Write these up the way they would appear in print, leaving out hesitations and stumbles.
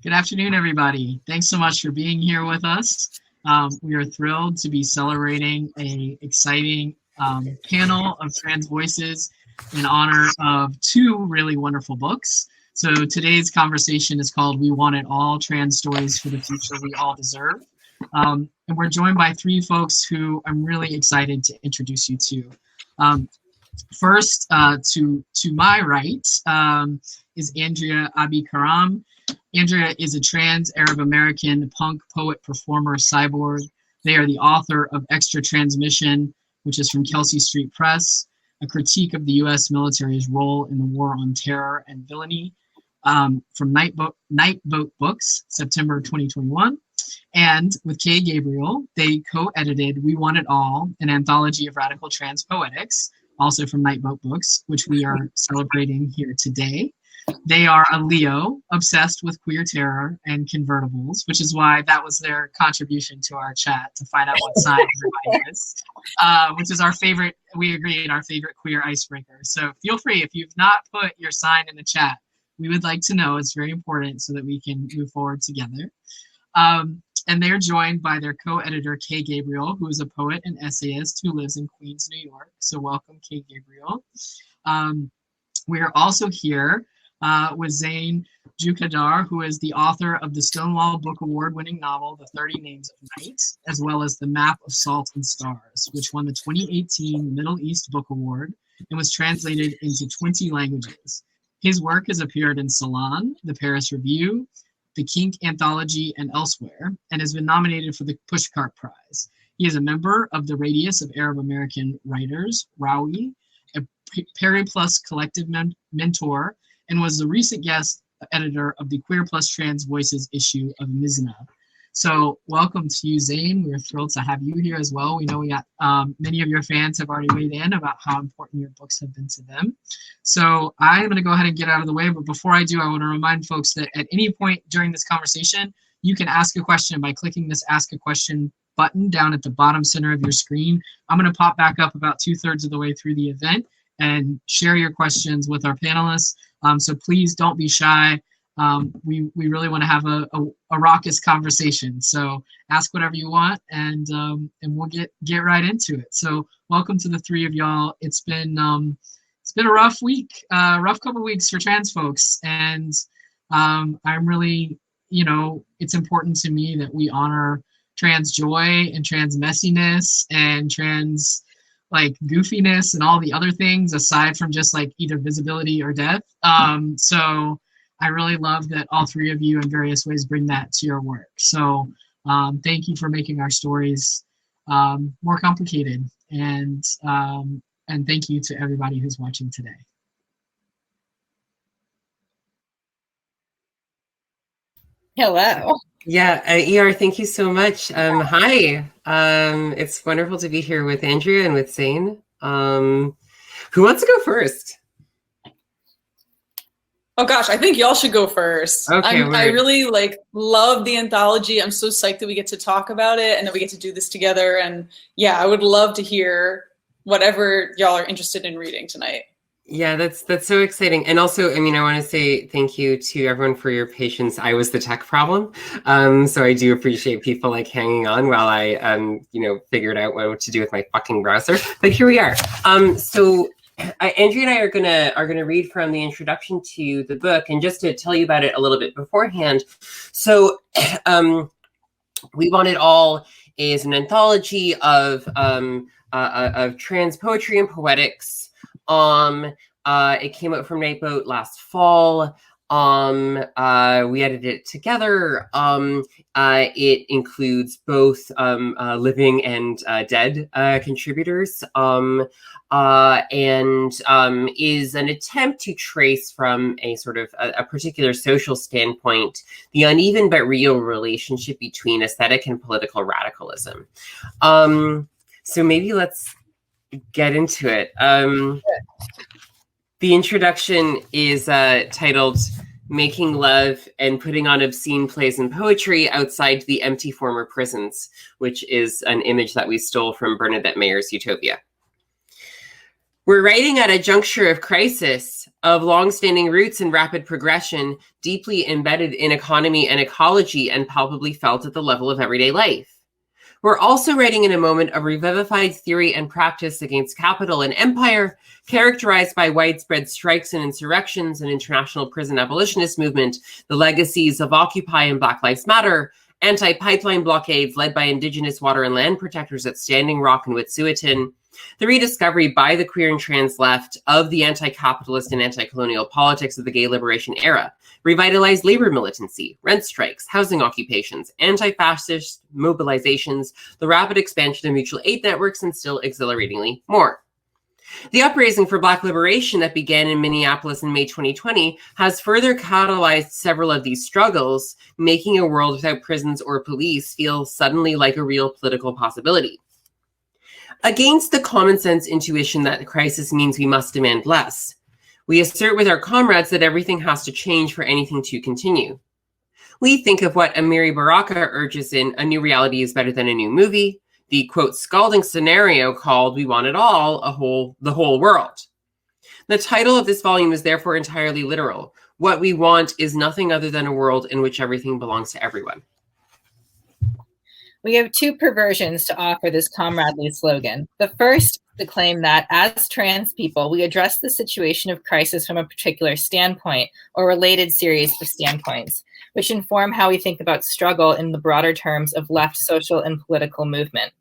Good afternoon, everybody. Thanks so much for being here with us. We are thrilled to be celebrating an exciting panel of trans voices in honor of two really wonderful books. So today's conversation is called We Want It All, Trans Stories for the Future We All Deserve. And we're joined by three folks who I'm really excited to introduce you to. First, to my right is Andrea Abi-Karam. Andrea is a trans Arab American punk poet, performer, cyborg. They are the author of Extra Transmission, which is from Kelsey Street Press, a critique of the U.S. military's role in the war on terror and villainy, from Nightboat Books, September 2021. And with Kay Gabriel, they co-edited We Want It All, an anthology of radical trans poetics, also from Nightboat Books, which we are celebrating here today. They are a Leo, obsessed with queer terror and convertibles, which is why that was their contribution to our chat, to find out what sign everybody is, which is our favorite, we agreed, our favorite queer icebreaker. So feel free, if you've not put your sign in the chat, we would like to know. It's very important so that we can move forward together. And they're joined by their co-editor, Kay Gabriel, who is a poet and essayist who lives in Queens, New York. So welcome, Kay Gabriel. We are also here with Zeyn Joukhadar, who is the author of the Stonewall Book Award-winning novel, The 30 Names of Night, as well as The Map of Salt and Stars, which won the 2018 Middle East Book Award and was translated into 20 languages. His work has appeared in Salon, the Paris Review, the Kink Anthology, and elsewhere, and has been nominated for the Pushcart Prize. He is a member of the Radius of Arab American Writers, RAWI, a Peri Plus collective mentor, and was the recent guest editor of the Queer Plus Trans Voices issue of Mizna. So welcome to you, Zeyn. We're thrilled to have you here as well. We know we got many of your fans have already weighed in about how important your books have been to them. So I'm going to go ahead and get out of the way. But before I do, I want to remind folks that at any point during this conversation, you can ask a question by clicking this Ask a Question button down at the bottom center of your screen. I'm going to pop back up about 2/3 of the way through the event and share your questions with our panelists. So please don't be shy. We really want to have a raucous conversation. So ask whatever you want, and we'll get right into it. So welcome to the three of y'all. It's been a rough week, rough couple of weeks for trans folks, and I'm really, it's important to me that we honor trans joy and trans messiness and trans goofiness and all the other things aside from just either visibility or death. So I really love that all three of you in various ways bring that to your work. So thank you for making our stories more complicated, and thank you to everybody who's watching today. Hello. Yeah, ER, thank you so much. Hi, it's wonderful to be here with Andrea and with Zeyn. Who wants to go first? Oh gosh, I think y'all should go first. Okay, I really love the anthology. I'm so psyched that we get to talk about it and that we get to do this together. And yeah, I would love to hear whatever y'all are interested in reading tonight. Yeah, that's so exciting. And also, I want to say thank you to everyone for your patience. I was the tech problem. So I do appreciate people hanging on while I, figured out what to do with my fucking browser. But here we are. So Andrea and I are gonna read from the introduction to the book, and just to tell you about it a little bit beforehand. So, We Want It All is an anthology of trans poetry and poetics. It came out from Nightboat last fall. We edited it together. It includes both living and dead contributors, and is an attempt to trace from a sort of a particular social standpoint the uneven but real relationship between aesthetic and political radicalism. So maybe let's get into it. The introduction is titled Making Love and Putting on Obscene Plays and Poetry Outside the Empty Former Prisons, which is an image that we stole from Bernadette Mayer's Utopia. We're writing at a juncture of crisis, of long-standing roots and rapid progression, deeply embedded in economy and ecology and palpably felt at the level of everyday life. We're also writing in a moment of revivified theory and practice against capital and empire, characterized by widespread strikes and insurrections, an international prison abolitionist movement, the legacies of Occupy and Black Lives Matter, anti-pipeline blockades led by Indigenous water and land protectors at Standing Rock and Wet'suwet'en, the rediscovery by the queer and trans left of the anti-capitalist and anti-colonial politics of the gay liberation era, revitalized labor militancy, rent strikes, housing occupations, anti-fascist mobilizations, the rapid expansion of mutual aid networks, and still exhilaratingly more. The uprising for Black liberation that began in Minneapolis in May 2020 has further catalyzed several of these struggles, making a world without prisons or police feel suddenly like a real political possibility. Against the common sense intuition that the crisis means we must demand less, we assert with our comrades that everything has to change for anything to continue. We think of what Amiri Baraka urges in A New Reality is Better Than a New Movie, the quote scalding scenario called We Want It All, the whole world. The title of this volume is therefore entirely literal. What we want is nothing other than a world in which everything belongs to everyone. We have two perversions to offer this comradely slogan. The first, the claim that as trans people, we address the situation of crisis from a particular standpoint or related series of standpoints, which inform how we think about struggle in the broader terms of left social and political movement.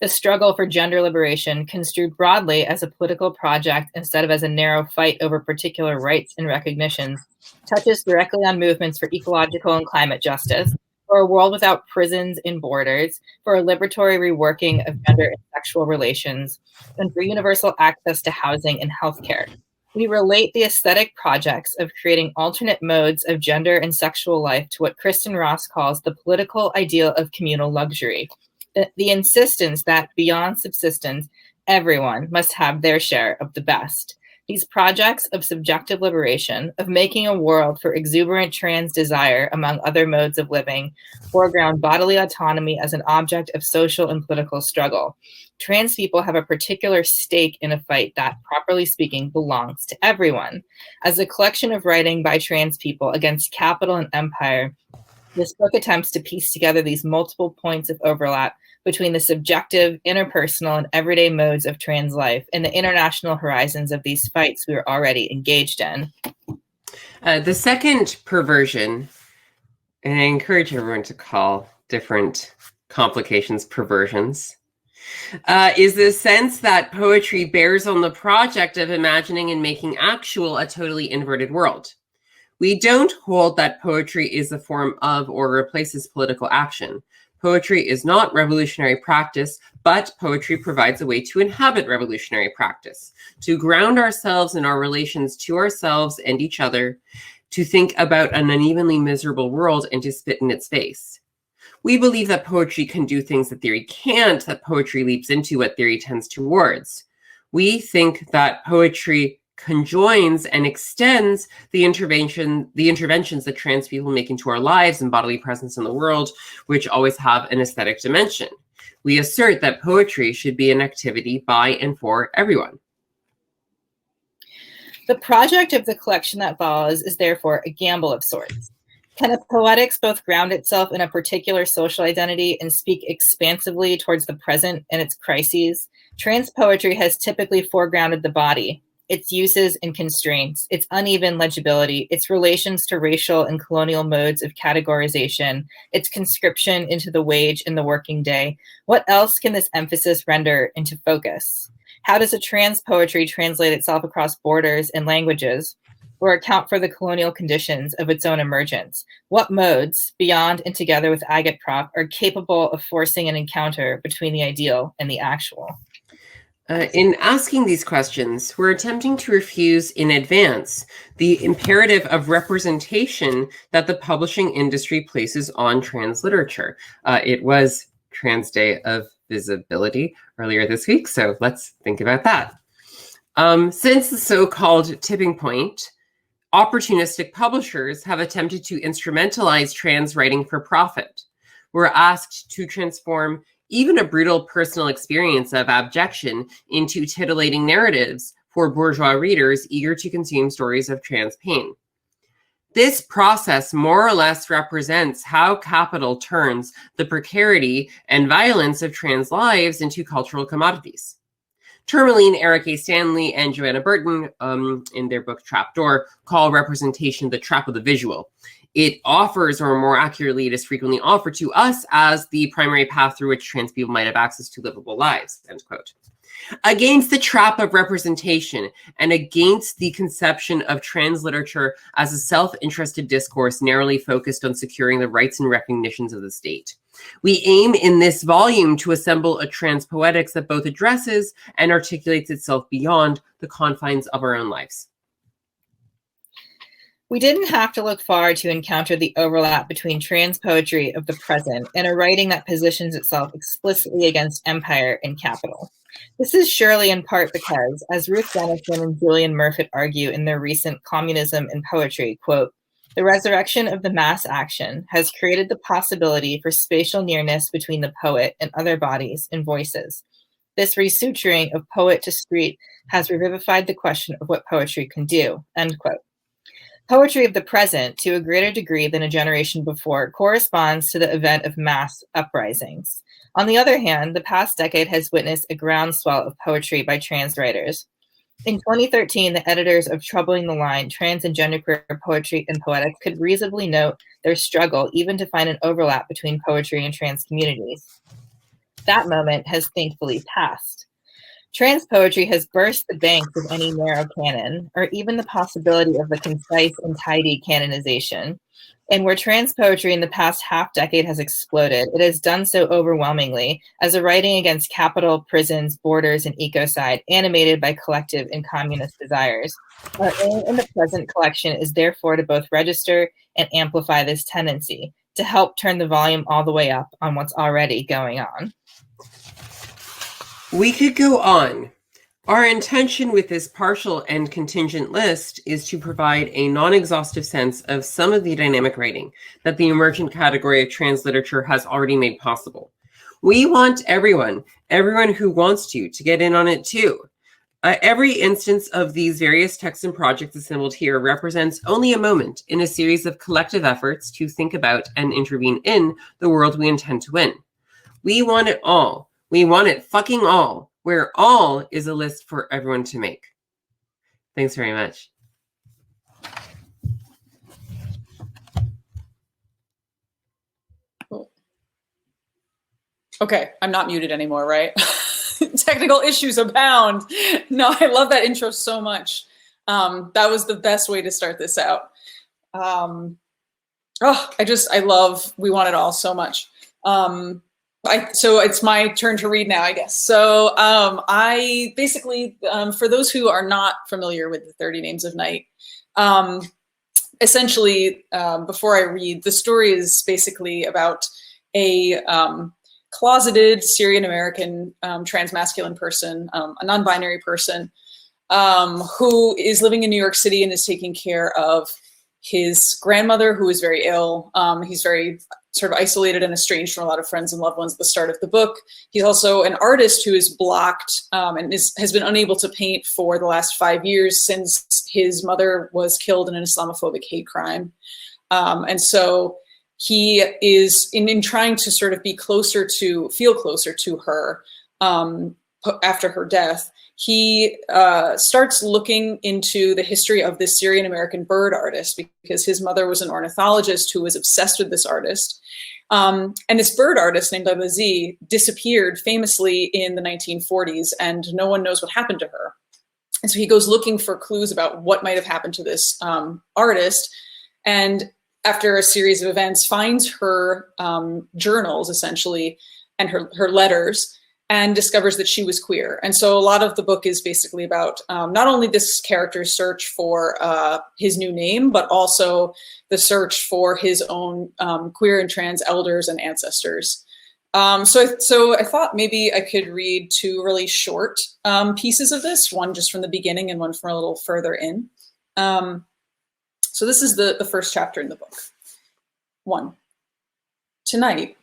The struggle for gender liberation, construed broadly as a political project instead of as a narrow fight over particular rights and recognitions, touches directly on movements for ecological and climate justice, for a world without prisons and borders, for a liberatory reworking of gender and sexual relations, and for universal access to housing and healthcare. We relate the aesthetic projects of creating alternate modes of gender and sexual life to what Kristen Ross calls the political ideal of communal luxury, the insistence that beyond subsistence, everyone must have their share of the best. These projects of subjective liberation, of making a world for exuberant trans desire, among other modes of living, foreground bodily autonomy as an object of social and political struggle. Trans people have a particular stake in a fight that, properly speaking, belongs to everyone. As a collection of writing by trans people against capital and empire, this book attempts to piece together these multiple points of overlap between the subjective, interpersonal, and everyday modes of trans life and the international horizons of these fights we are already engaged in. The second perversion, and I encourage everyone to call different complications perversions, is the sense that poetry bears on the project of imagining and making actual a totally inverted world. We don't hold that poetry is a form of or replaces political action. Poetry is not revolutionary practice, but poetry provides a way to inhabit revolutionary practice, to ground ourselves in our relations to ourselves and each other, to think about an unevenly miserable world and to spit in its face. We believe that poetry can do things that theory can't, that poetry leaps into what theory tends towards. We think that poetry conjoins and extends the interventions that trans people make into our lives and bodily presence in the world, which always have an aesthetic dimension. We assert that poetry should be an activity by and for everyone. The project of the collection that follows is therefore a gamble of sorts. Can a Poetics both ground itself in a particular social identity and speak expansively towards the present and its crises? Trans poetry has typically foregrounded the body, its uses and constraints, its uneven legibility, its relations to racial and colonial modes of categorization, its conscription into the wage and the working day. What else can this emphasis render into focus? How does a trans poetry translate itself across borders and languages, or account for the colonial conditions of its own emergence? What modes, beyond and together with agitprop, are capable of forcing an encounter between the ideal and the actual? In asking these questions, we're attempting to refuse in advance the imperative of representation that the publishing industry places on trans literature. It was Trans Day of Visibility earlier this week, so let's think about that. Since the so-called tipping point, opportunistic publishers have attempted to instrumentalize trans writing for profit. We're asked to transform even a brutal personal experience of abjection into titillating narratives for bourgeois readers eager to consume stories of trans pain. This process more or less represents how capital turns the precarity and violence of trans lives into cultural commodities. Tourmaline, Eric A. Stanley, and Joanna Burton, in their book Trapdoor, call representation the trap of the visual. It offers, or more accurately, it is frequently offered to us as the primary path through which trans people might have access to livable lives, end quote. Against the trap of representation and against the conception of trans literature as a self-interested discourse narrowly focused on securing the rights and recognitions of the state, we aim in this volume to assemble a trans poetics that both addresses and articulates itself beyond the confines of our own lives. We didn't have to look far to encounter the overlap between trans poetry of the present and a writing that positions itself explicitly against empire and capital. This is surely in part because, as Ruth Denison and Julian Murfitt argue in their recent Communism in Poetry, quote, the resurrection of the mass action has created the possibility for spatial nearness between the poet and other bodies and voices. This resuturing of poet to street has revivified the question of what poetry can do, end quote. Poetry of the present, to a greater degree than a generation before, corresponds to the event of mass uprisings. On the other hand, the past decade has witnessed a groundswell of poetry by trans writers. In 2013, the editors of Troubling the Line, Trans and Genderqueer Poetry and Poetics could reasonably note their struggle even to find an overlap between poetry and trans communities. That moment has thankfully passed. Trans poetry has burst the banks of any narrow canon, or even the possibility of the concise and tidy canonization. And where trans poetry in the past half-decade has exploded, it has done so overwhelmingly as a writing against capital, prisons, borders, and ecocide, animated by collective and communist desires. Our aim in the present collection is therefore to both register and amplify this tendency, to help turn the volume all the way up on what's already going on. We could go on. Our intention with this partial and contingent list is to provide a non-exhaustive sense of some of the dynamic writing that the emergent category of trans literature has already made possible. We want everyone who wants to get in on it too. Every instance of these various texts and projects assembled here represents only a moment in a series of collective efforts to think about and intervene in the world we intend to win. We want it all. We want it fucking all, where all is a list for everyone to make. Thanks very much. Okay, I'm not muted anymore, right? Technical issues abound. No, I love that intro so much. That was the best way to start this out. I love We Want It All so much. So it's my turn to read now, I guess. So I basically, for those who are not familiar with the 30 Names of Night, essentially, before I read, the story is basically about a closeted Syrian-American transmasculine person, a non-binary person, who is living in New York City and is taking care of his grandmother, who is very ill. He's very sort of isolated and estranged from a lot of friends and loved ones at the start of the book. He's also an artist who is blocked and has been unable to paint for the last 5 years since his mother was killed in an Islamophobic hate crime. And so he is in trying to sort of feel closer to her after her death. He starts looking into the history of this Syrian-American bird artist because his mother was an ornithologist who was obsessed with this artist. And this bird artist named Zeyn disappeared famously in the 1940s, and no one knows what happened to her. And so he goes looking for clues about what might have happened to this artist, and after a series of events, finds her journals, essentially, and her letters, and discovers that she was queer. And so a lot of the book is basically about not only this character's search for his new name, but also the search for his own queer and trans elders and ancestors. So I thought maybe I could read two really short pieces of this, one just from the beginning and one from a little further in. So this is the first chapter in the book. 1. Tonight,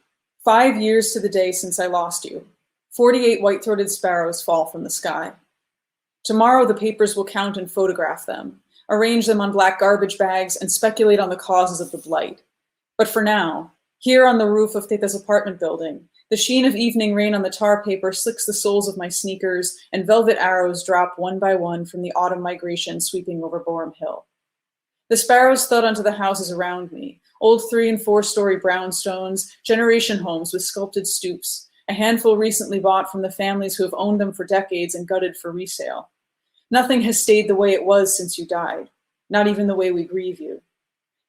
5 years to the day since I lost you, 48 white-throated sparrows fall from the sky. Tomorrow the papers will count and photograph them, arrange them on black garbage bags, and speculate on the causes of the blight. But for now, here on the roof of Teta's apartment building, the sheen of evening rain on the tar paper slicks the soles of my sneakers, and velvet arrows drop one by one from the autumn migration sweeping over Borum Hill. The sparrows thud onto the houses around me, old 3- and 4-story brownstones, generation homes with sculpted stoops, a handful recently bought from the families who have owned them for decades and gutted for resale. Nothing has stayed the way it was since you died, not even the way we grieve you.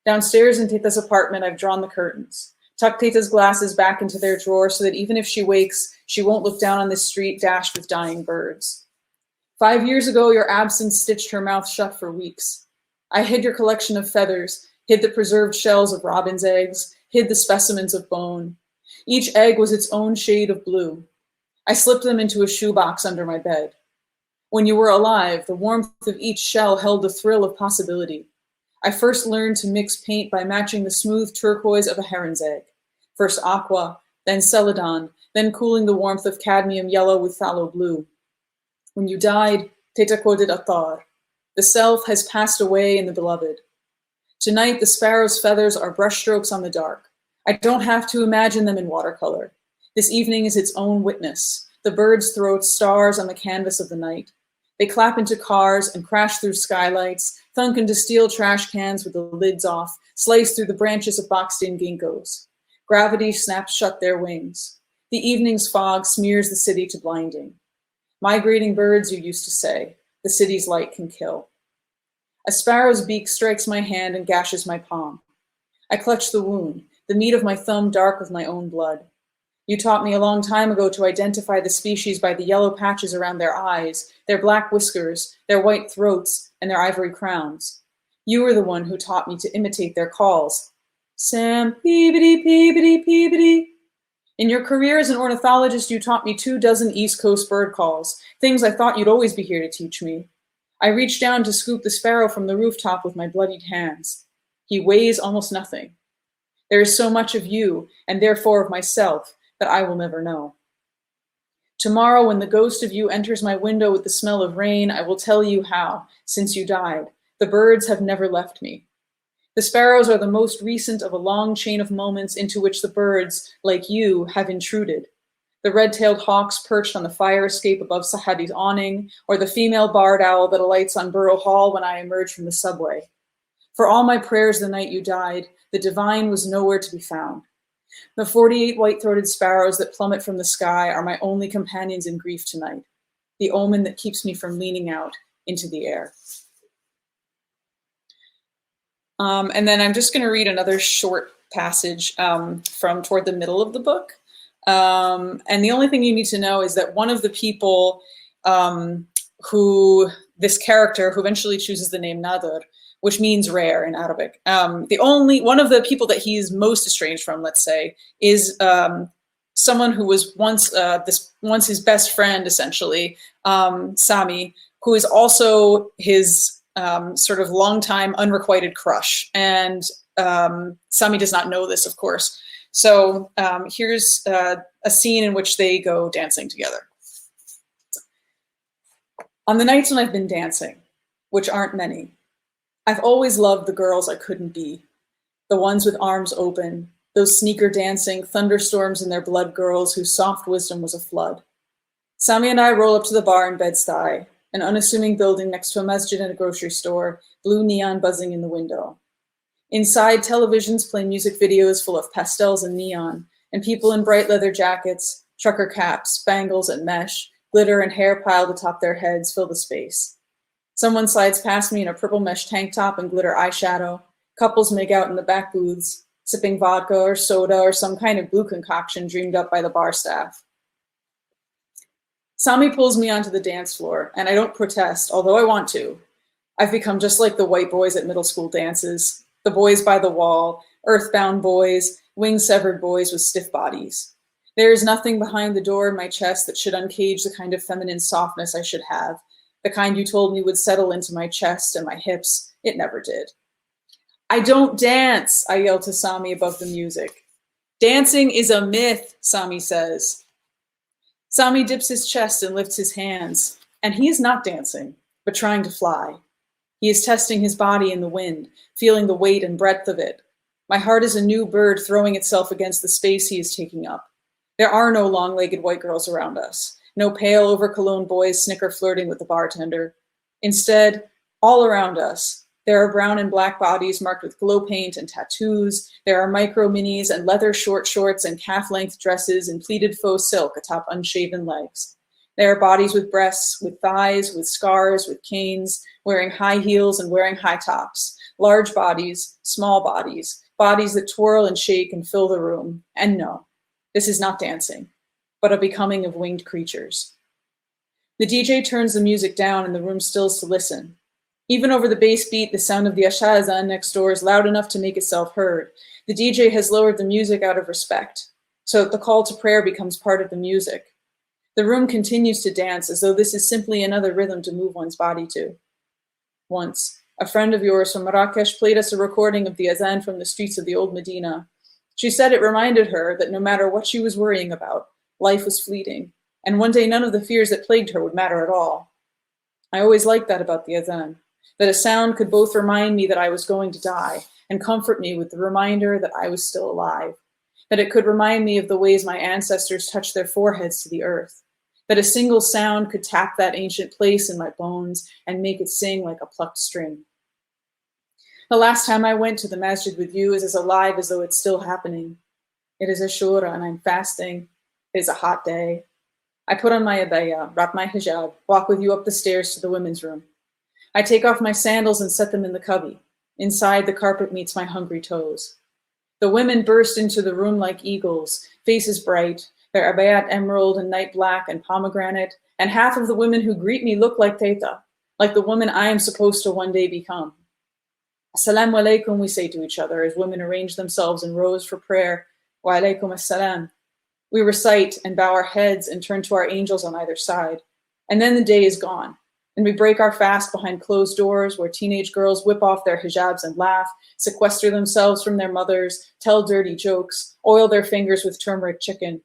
Downstairs in Teta's apartment, I've drawn the curtains, tucked Teta's glasses back into their drawer so that even if she wakes, she won't look down on this street dashed with dying birds. 5 years ago, your absence stitched her mouth shut for weeks. I hid your collection of feathers, hid the preserved shells of robin's eggs, hid the specimens of bone. Each egg was its own shade of blue. I slipped them into a shoebox under my bed. When you were alive, the warmth of each shell held the thrill of possibility. I first learned to mix paint by matching the smooth turquoise of a heron's egg. First aqua, then celadon, then cooling the warmth of cadmium yellow with phthalo blue. When you died, Teta quoted Attar. The self has passed away in the beloved. Tonight, the sparrow's feathers are brushstrokes on the dark. I don't have to imagine them in watercolor. This evening is its own witness. The birds throw stars on the canvas of the night. They clap into cars and crash through skylights, thunk into steel trash cans with the lids off, slice through the branches of boxed-in ginkgos. Gravity snaps shut their wings. The evening's fog smears the city to blinding. Migrating birds, you used to say, the city's light can kill. A sparrow's beak strikes my hand and gashes my palm. I clutch the wound, the meat of my thumb dark with my own blood. You taught me a long time ago to identify the species by the yellow patches around their eyes, their black whiskers, their white throats, and their ivory crowns. You were the one who taught me to imitate their calls. Sam, peebity, peebity, peebity. In your career as an ornithologist, you taught me 24 East Coast bird calls, things I thought you'd always be here to teach me. I reached down to scoop the sparrow from the rooftop with my bloodied hands. He weighs almost nothing. There is so much of you, and therefore of myself, that I will never know. Tomorrow, when the ghost of you enters my window with the smell of rain, I will tell you how, since you died, the birds have never left me. The sparrows are the most recent of a long chain of moments into which the birds, like you, have intruded. The red-tailed hawks perched on the fire escape above Sahadi's awning, or the female barred owl that alights on Borough Hall when I emerge from the subway. For all my prayers the night you died, the divine was nowhere to be found. The 48 white-throated sparrows that plummet from the sky are my only companions in grief tonight, the omen that keeps me from leaning out into the air. And then I'm just going to read another short passage from toward the middle of the book. And the only thing you need to know is that one of the people who this character, who eventually chooses the name Nadir, which means rare in Arabic. One of the people that he's most estranged from, let's say, is someone who was once his best friend, essentially, Sami, who is also his sort of longtime unrequited crush. And Sami does not know this, of course. So here's a scene in which they go dancing together. On the nights when I've been dancing, which aren't many, I've always loved the girls I couldn't be, the ones with arms open, those sneaker dancing, thunderstorms in their blood girls whose soft wisdom was a flood. Sami and I roll up to the bar in Bed-Stuy, an unassuming building next to a masjid and a grocery store, blue neon buzzing in the window. Inside, televisions play music videos full of pastels and neon, and people in bright leather jackets, trucker caps, bangles and mesh, glitter and hair piled atop their heads fill the space. Someone slides past me in a purple mesh tank top and glitter eyeshadow. Couples make out in the back booths, sipping vodka or soda or some kind of blue concoction dreamed up by the bar staff. Sami pulls me onto the dance floor, and I don't protest, although I want to. I've become just like the white boys at middle school dances, the boys by the wall, earthbound boys, wing-severed boys with stiff bodies. There is nothing behind the door in my chest that should uncage the kind of feminine softness I should have, the kind you told me would settle into my chest and my hips. It never did. I don't dance, I yell to Sami above the music. Dancing is a myth, Sami says. Sami dips his chest and lifts his hands, And he is not dancing, but trying to fly. He is testing his body in the wind, feeling the weight and breadth of it. My heart is a new bird throwing itself against the space he is taking up. There are no long-legged white girls around us, no pale, over-cologne boys snicker flirting with the bartender. Instead, all around us, there are brown and black bodies marked with glow paint and tattoos. There are micro minis and leather short shorts and calf-length dresses and pleated faux silk atop unshaven legs. There are bodies with breasts, with thighs, with scars, with canes, wearing high heels and wearing high tops. Large bodies, small bodies, bodies that twirl and shake and fill the room. And no, this is not dancing, but a becoming of winged creatures. The DJ turns the music down and the room stills to listen. Even over the bass beat, the sound of the Asha Azan next door is loud enough to make itself heard. The DJ has lowered the music out of respect, so that the call to prayer becomes part of the music. The room continues to dance as though this is simply another rhythm to move one's body to. Once, a friend of yours from Marrakesh played us a recording of the Azan from the streets of the old Medina. She said it reminded her that no matter what she was worrying about, life was fleeting, and one day none of the fears that plagued her would matter at all. I always liked that about the Azan, that a sound could both remind me that I was going to die and comfort me with the reminder that I was still alive, that it could remind me of the ways my ancestors touched their foreheads to the earth, that a single sound could tap that ancient place in my bones and make it sing like a plucked string. The last time I went to the masjid with you is as alive as though it's still happening. It is Ashura and I'm fasting. It is a hot day. I put on my abaya, wrap my hijab, walk with you up the stairs to the women's room. I take off my sandals and set them in the cubby. Inside, the carpet meets my hungry toes. The women burst into the room like eagles, faces bright, their abayat emerald and night black and pomegranate, and half of the women who greet me look like Teta, like the woman I am supposed to one day become. Assalamu alaikum, we say to each other as women arrange themselves in rows for prayer. Wa alaikum assalam. We recite and bow our heads and turn to our angels on either side. And then the day is gone. And we break our fast behind closed doors where teenage girls whip off their hijabs and laugh, sequester themselves from their mothers, tell dirty jokes, oil their fingers with turmeric chicken.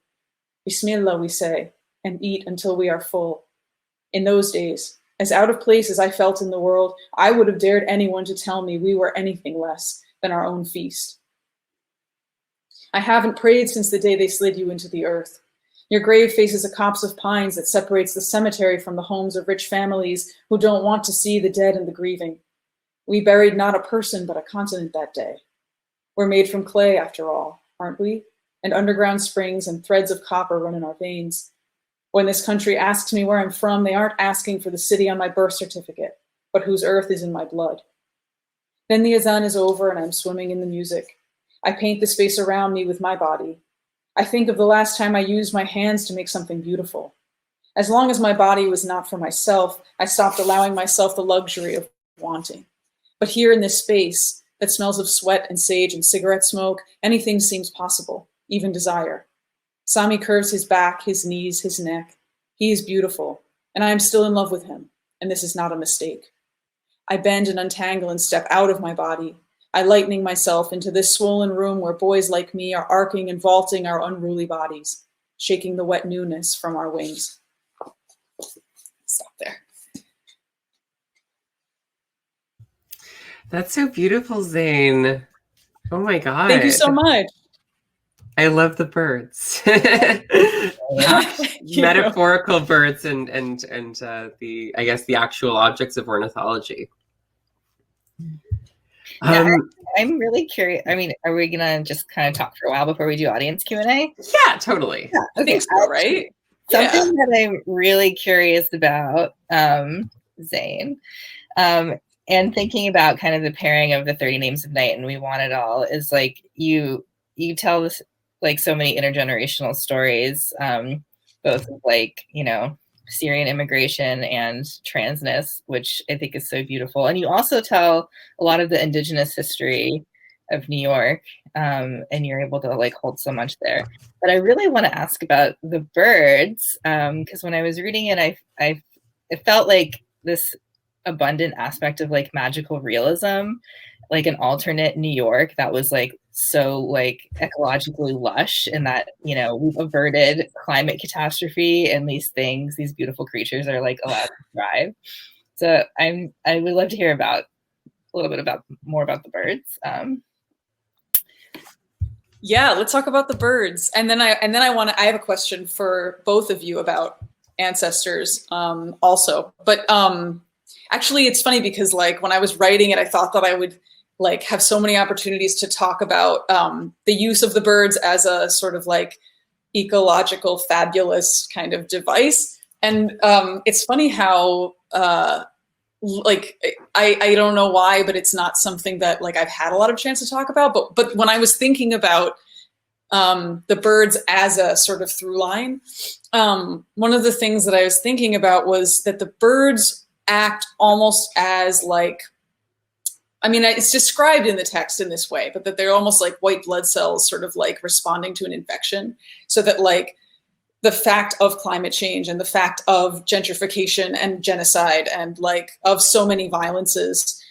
Bismillah, we say, and eat until we are full. In those days, as out of place as I felt in the world, I would have dared anyone to tell me we were anything less than our own feast. I haven't prayed since the day they slid you into the earth. Your grave faces a copse of pines that separates the cemetery from the homes of rich families who don't want to see the dead and the grieving. We buried not a person, but a continent that day. We're made from clay, after all, aren't we? And underground springs and threads of copper run in our veins. When this country asks me where I'm from, they aren't asking for the city on my birth certificate, but whose earth is in my blood. Then the Azan is over and I'm swimming in the music. I paint the space around me with my body. I think of the last time I used my hands to make something beautiful. As long as my body was not for myself, I stopped allowing myself the luxury of wanting. But here in this space that smells of sweat and sage and cigarette smoke, anything seems possible, even desire. Sami curves his back, his knees, his neck. He is beautiful, and I am still in love with him, and this is not a mistake. I bend and untangle and step out of my body. I lightening myself into this swollen room where boys like me are arcing and vaulting our unruly bodies, shaking the wet newness from our wings. Stop there. That's so beautiful, Zeyn. Oh my God. Thank you so much. I love the birds. Metaphorical birds and the, I guess, the actual objects of ornithology. Yeah, I'm really curious. I mean, are we gonna just kind of talk for a while before we do audience Q&A? Yeah, totally. Yeah, I think so, right? Something that I'm really curious about, Zeyn, and thinking about kind of the pairing of the 30 Names of Night and We Want It All is like you tell this like so many intergenerational stories, both of like, you know, Syrian immigration and transness, which I think is so beautiful. And you also tell a lot of the indigenous history of New York, and you're able to like hold so much there. But I really want to ask about the birds, because when I was reading it, it felt like this abundant aspect of like magical realism, like an alternate New York that was like so like ecologically lush, and that, you know, we've averted climate catastrophe, and these beautiful creatures are like allowed to thrive. So I would love to hear about a little bit more about the birds. Yeah, let's talk about the birds. And then I have a question for both of you about ancestors also. But actually it's funny because like when I was writing it, I thought that I would like have so many opportunities to talk about the use of the birds as a sort of like ecological fabulous kind of device. And it's funny how like I don't know why, but it's not something that like I've had a lot of chance to talk about. But when I was thinking about the birds as a sort of through line, one of the things that I was thinking about was that the birds act almost as like, I mean, it's described in the text in this way, but that they're almost like white blood cells sort of like responding to an infection, so that like the fact of climate change and the fact of gentrification and genocide and like of so many violences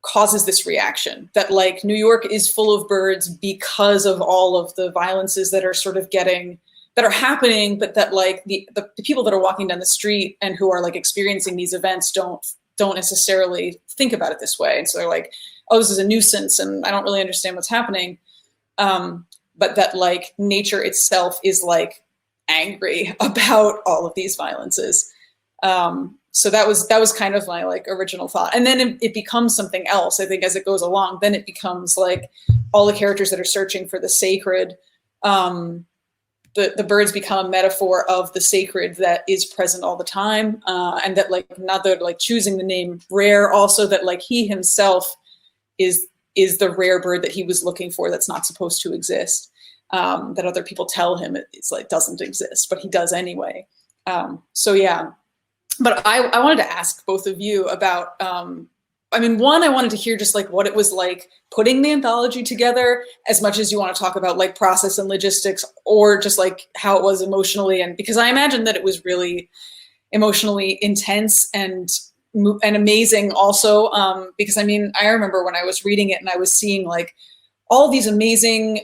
causes this reaction that like New York is full of birds because of all of the violences that are sort of that are happening, but that like the people that are walking down the street and who are like experiencing these events don't necessarily think about it this way. And so they're like, oh, this is a nuisance and I don't really understand what's happening. But that like nature itself is like angry about all of these violences. So that was kind of my like original thought. And then it becomes something else. I think as it goes along, then it becomes like all the characters that are searching for the sacred. The birds become a metaphor of the sacred that is present all the time. And that like not that like choosing the name rare, also that like he himself is the rare bird that he was looking for that's not supposed to exist, that other people tell him it's like doesn't exist, but he does anyway. So yeah, but I wanted to ask both of you about, I mean, one, I wanted to hear just like what it was like putting the anthology together, as much as you want to talk about like process and logistics, or just like how it was emotionally. And because I imagine that it was really emotionally intense and amazing also, because I mean, I remember when I was reading it and I was seeing like all these amazing,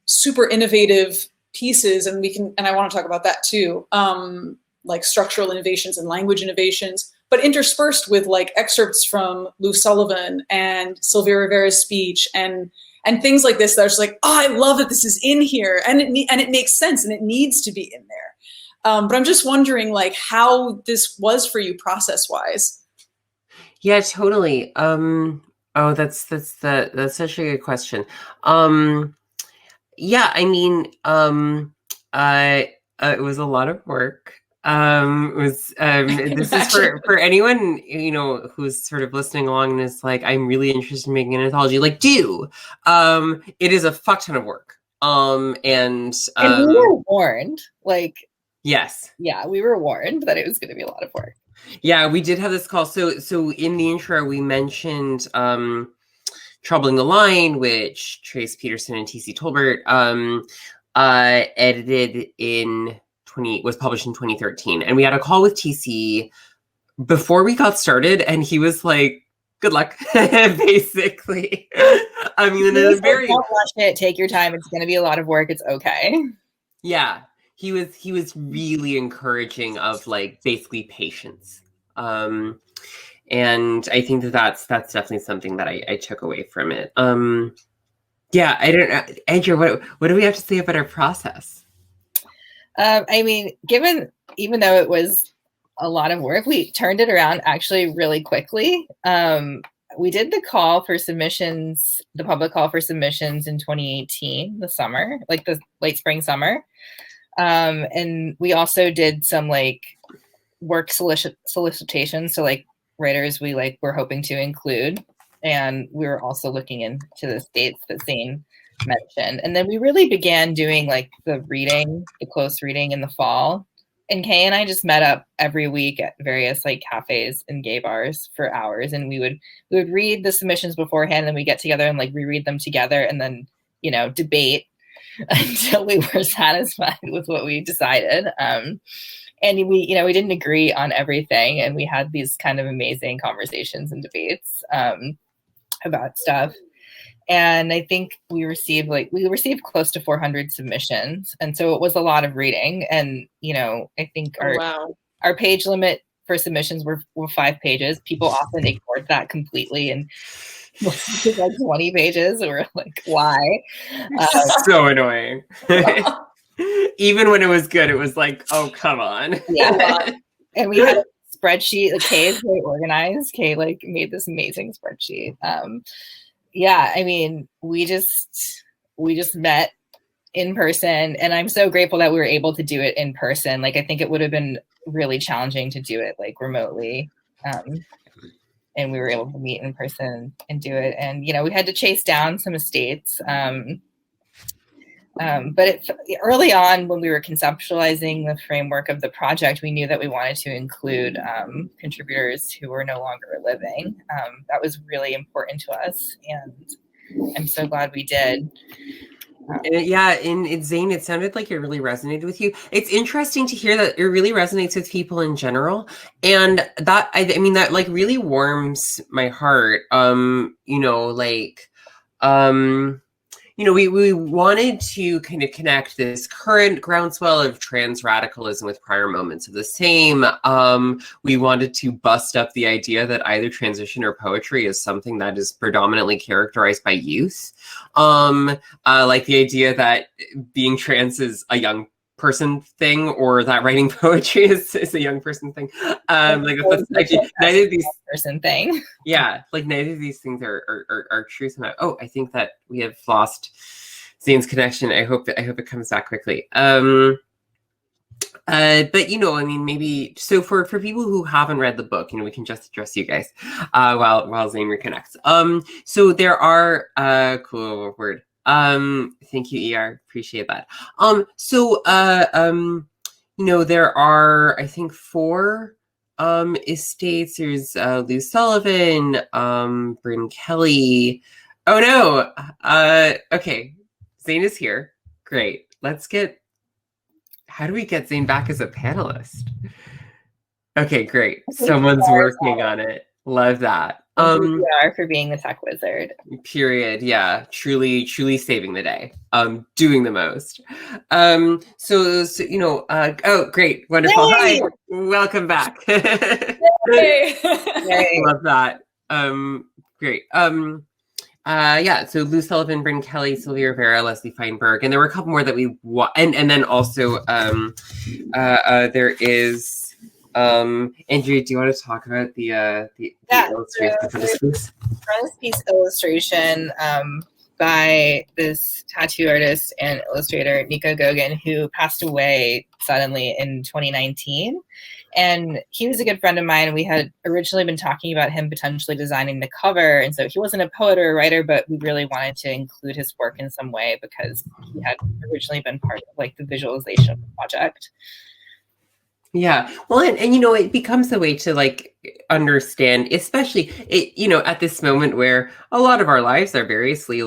super innovative pieces, and I want to talk about that too, like structural innovations and language innovations, but interspersed with like excerpts from Lou Sullivan and Sylvia Rivera's speech and things like this that are just like, oh, I love that this is in here, and it makes sense and it needs to be in there. But I'm just wondering like how this was for you process-wise. Yeah, totally. Oh, that's such a good question. Yeah, I mean, it was a lot of work. This is for anyone, you know, who's sort of listening along and is like, I'm really interested in making an anthology. Like, it is a fuck ton of work. And we were warned, like, yes, yeah, we were warned that it was going to be a lot of work. Yeah, we did have this call. So in the intro, we mentioned Troubling the Line, which Trace Peterson and T.C. Tolbert edited was published in 2013. And we had a call with TC before we got started, and he was like, good luck, basically. I mean, in a very... Don't rush it, take your time, it's going to be a lot of work, it's okay. Yeah, he was really encouraging of like basically patience. And I think that's definitely something that I took away from it. Yeah, I don't know. Andrea, what do we have to say about our process? I mean, even though it was a lot of work, we turned it around actually really quickly. We did the call for submissions, the public call for submissions in 2018, the summer, like the late spring summer. And we also did some like work solicitations to like writers we like were hoping to include. And we were also looking into the states that Zeyn mentioned. And then we really began doing like the close reading in the fall. And Kay and I just met up every week at various like cafes and gay bars for hours. And we would read the submissions beforehand, and we get together and like reread them together, and then, you know, debate until we were satisfied with what we decided. And we didn't agree on everything, and we had these kind of amazing conversations and debates about stuff. And I think we received close to 400 submissions. And so it was a lot of reading. And, I think our page limit for submissions were 5 pages. People often ignored that completely and like 20 pages. We're like, why? So annoying. Even when it was good, it was like, oh, come on. Yeah. And we had a spreadsheet. Like, Kay is very organized. Kay made this amazing spreadsheet. We just met in person, and I'm so grateful that we were able to do it in person. Like, I think it would have been really challenging to do it remotely. And we were able to meet in person and do it. And, we had to chase down some estates. But early on, when we were conceptualizing the framework of the project, we knew that we wanted to include contributors who were no longer living. That was really important to us, and I'm so glad we did. Zeyn, it sounded like it really resonated with you. It's interesting to hear that it really resonates with people in general, and that that really warms my heart. We wanted to kind of connect this current groundswell of trans radicalism with prior moments of the same. We wanted to bust up the idea that either transition or poetry is something that is predominantly characterized by youth. Like the idea that being trans is a young person thing, or that writing poetry is a young person thing. Neither of these person thing. Yeah, neither of these things are truth. And I think that we have lost Zeyn's connection. I hope it comes back quickly. But maybe so for people who haven't read the book, we can just address you guys while Zeyn reconnects. So there are cool word. Thank you, ER. Appreciate that. There are, I think, 4 estates. There's Lou Sullivan, Bryn Kelly. Oh no. Okay. Zeyn is here. Great. How do we get Zeyn back as a panelist? Okay, great. Someone's working on it. Love that. We are for being the tech wizard. Period. Yeah. Truly saving the day. Doing the most. Oh, great. Wonderful. Yay! Hi. Welcome back. Yay! Love that. Great. So Lou Sullivan, Bryn Kelly, Sylvia Rivera, Leslie Feinberg, and there were a couple more that we and then also there is Andrea, do you want to talk about the illustration for this piece? For this piece, illustration by this tattoo artist and illustrator, Nico Gogin, who passed away suddenly in 2019. And he was a good friend of mine, and we had originally been talking about him potentially designing the cover. And so he wasn't a poet or a writer, but we really wanted to include his work in some way because he had originally been part of the visualization of the project. Yeah. Well, and it becomes a way to understand, especially at this moment where a lot of our lives are variously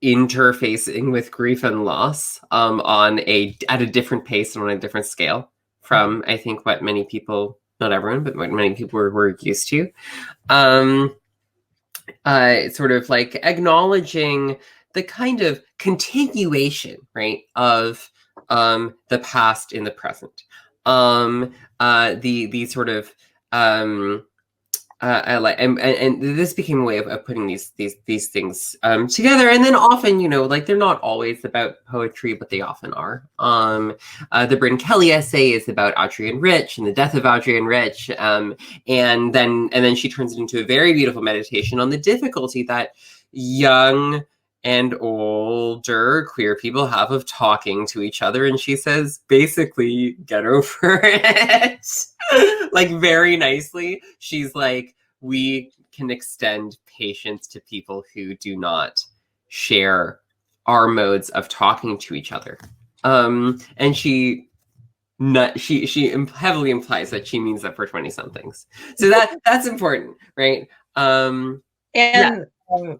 interfacing with grief and loss at a different pace and on a different scale from, I think, what many people, not everyone, but what many people were used to. Sort of acknowledging the kind of continuation, right, of the past in the present. The sort of and this became a way of putting these things together. And then often, they're not always about poetry, but they often are. The Bryn Kelly essay is about Adrienne Rich and the death of Adrienne Rich. And then she turns it into a very beautiful meditation on the difficulty that young and older queer people have of talking to each other. And she says, basically, get over it. Very nicely. She's like, we can extend patience to people who do not share our modes of talking to each other. And she heavily implies that she means that for 20-somethings. So that's important, right?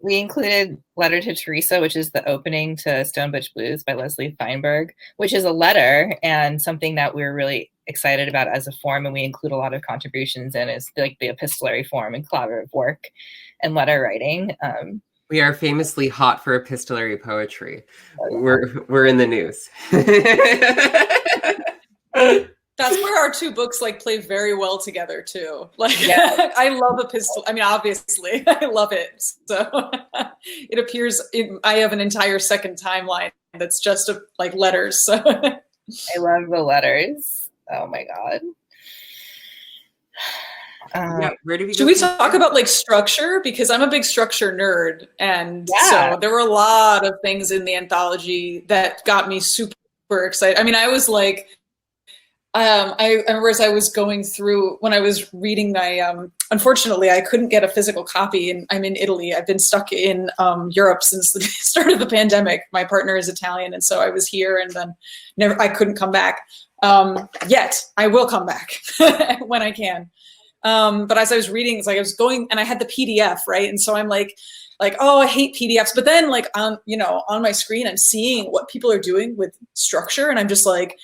We included Letter to Teresa, which is the opening to Stone Butch Blues by Leslie Feinberg, which is a letter and something that we're really excited about as a form. And we include a lot of contributions in is the epistolary form and collaborative work and letter writing. We are famously hot for epistolary poetry. We're in the news. That's where our two books like play very well together too. Like, yeah. I love epistle. I mean, obviously, I love it. So it appears I have an entire second timeline that's just like letters. So I love the letters. Oh my god. Yeah, where do we go? Should we talk about like structure? Because I'm a big structure nerd, and so there were a lot of things in the anthology that got me super excited. I mean, I was like, I remember as I was going through when I was reading my. Unfortunately, I couldn't get a physical copy, and I'm in Italy. I've been stuck in Europe since the start of the pandemic. My partner is Italian, and so I was here, and then I couldn't come back. Yet I will come back when I can. But as I was reading, it's like I was going and I had the PDF, right? And so I'm like, oh, I hate PDFs. But then like on my screen, I'm seeing what people are doing with structure. And I'm just like,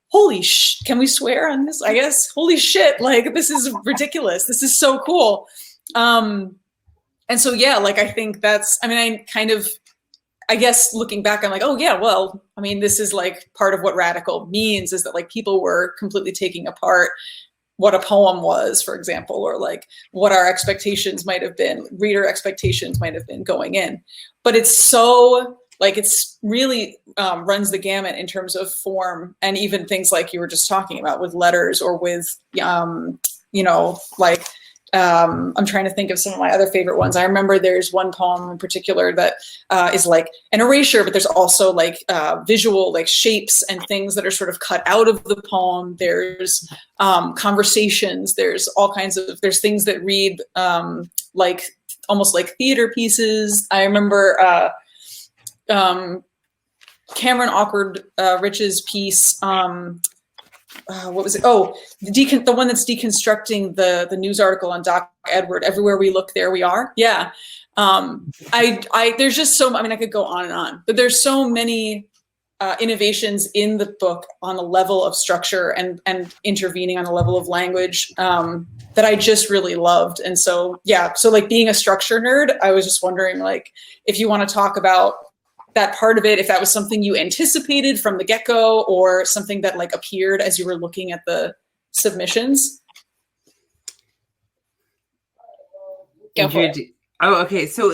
holy can we swear on this? I guess, holy shit, like this is ridiculous. This is so cool. And so, yeah, like I think I guess looking back, I'm like, oh yeah, well, I mean, this is like part of what radical means is that like people were completely taking apart what a poem was, for example, or like what our expectations might have been, reader expectations might have been going in. But it's so like it's really runs the gamut in terms of form, and even things like you were just talking about with letters or with like I'm trying to think of some of my other favorite ones. I remember there's one poem in particular that is like an erasure, but there's also like visual like shapes and things that are sort of cut out of the poem. There's conversations. There's all kinds of, there's things that read like almost like theater pieces. I remember Cameron Awkward Rich's piece, what was it? Oh, the one that's deconstructing the news article on Doc Edward. Everywhere we look, there we are. Yeah. There's just so, I mean, I could go on and on, but there's so many innovations in the book on the level of structure and intervening on the level of language that I just really loved. And so, yeah, so like being a structure nerd, I was just wondering like, if you want to talk about that part of it, if that was something you anticipated from the get-go or something that like appeared as you were looking at the submissions. Go for it. Oh, okay. So,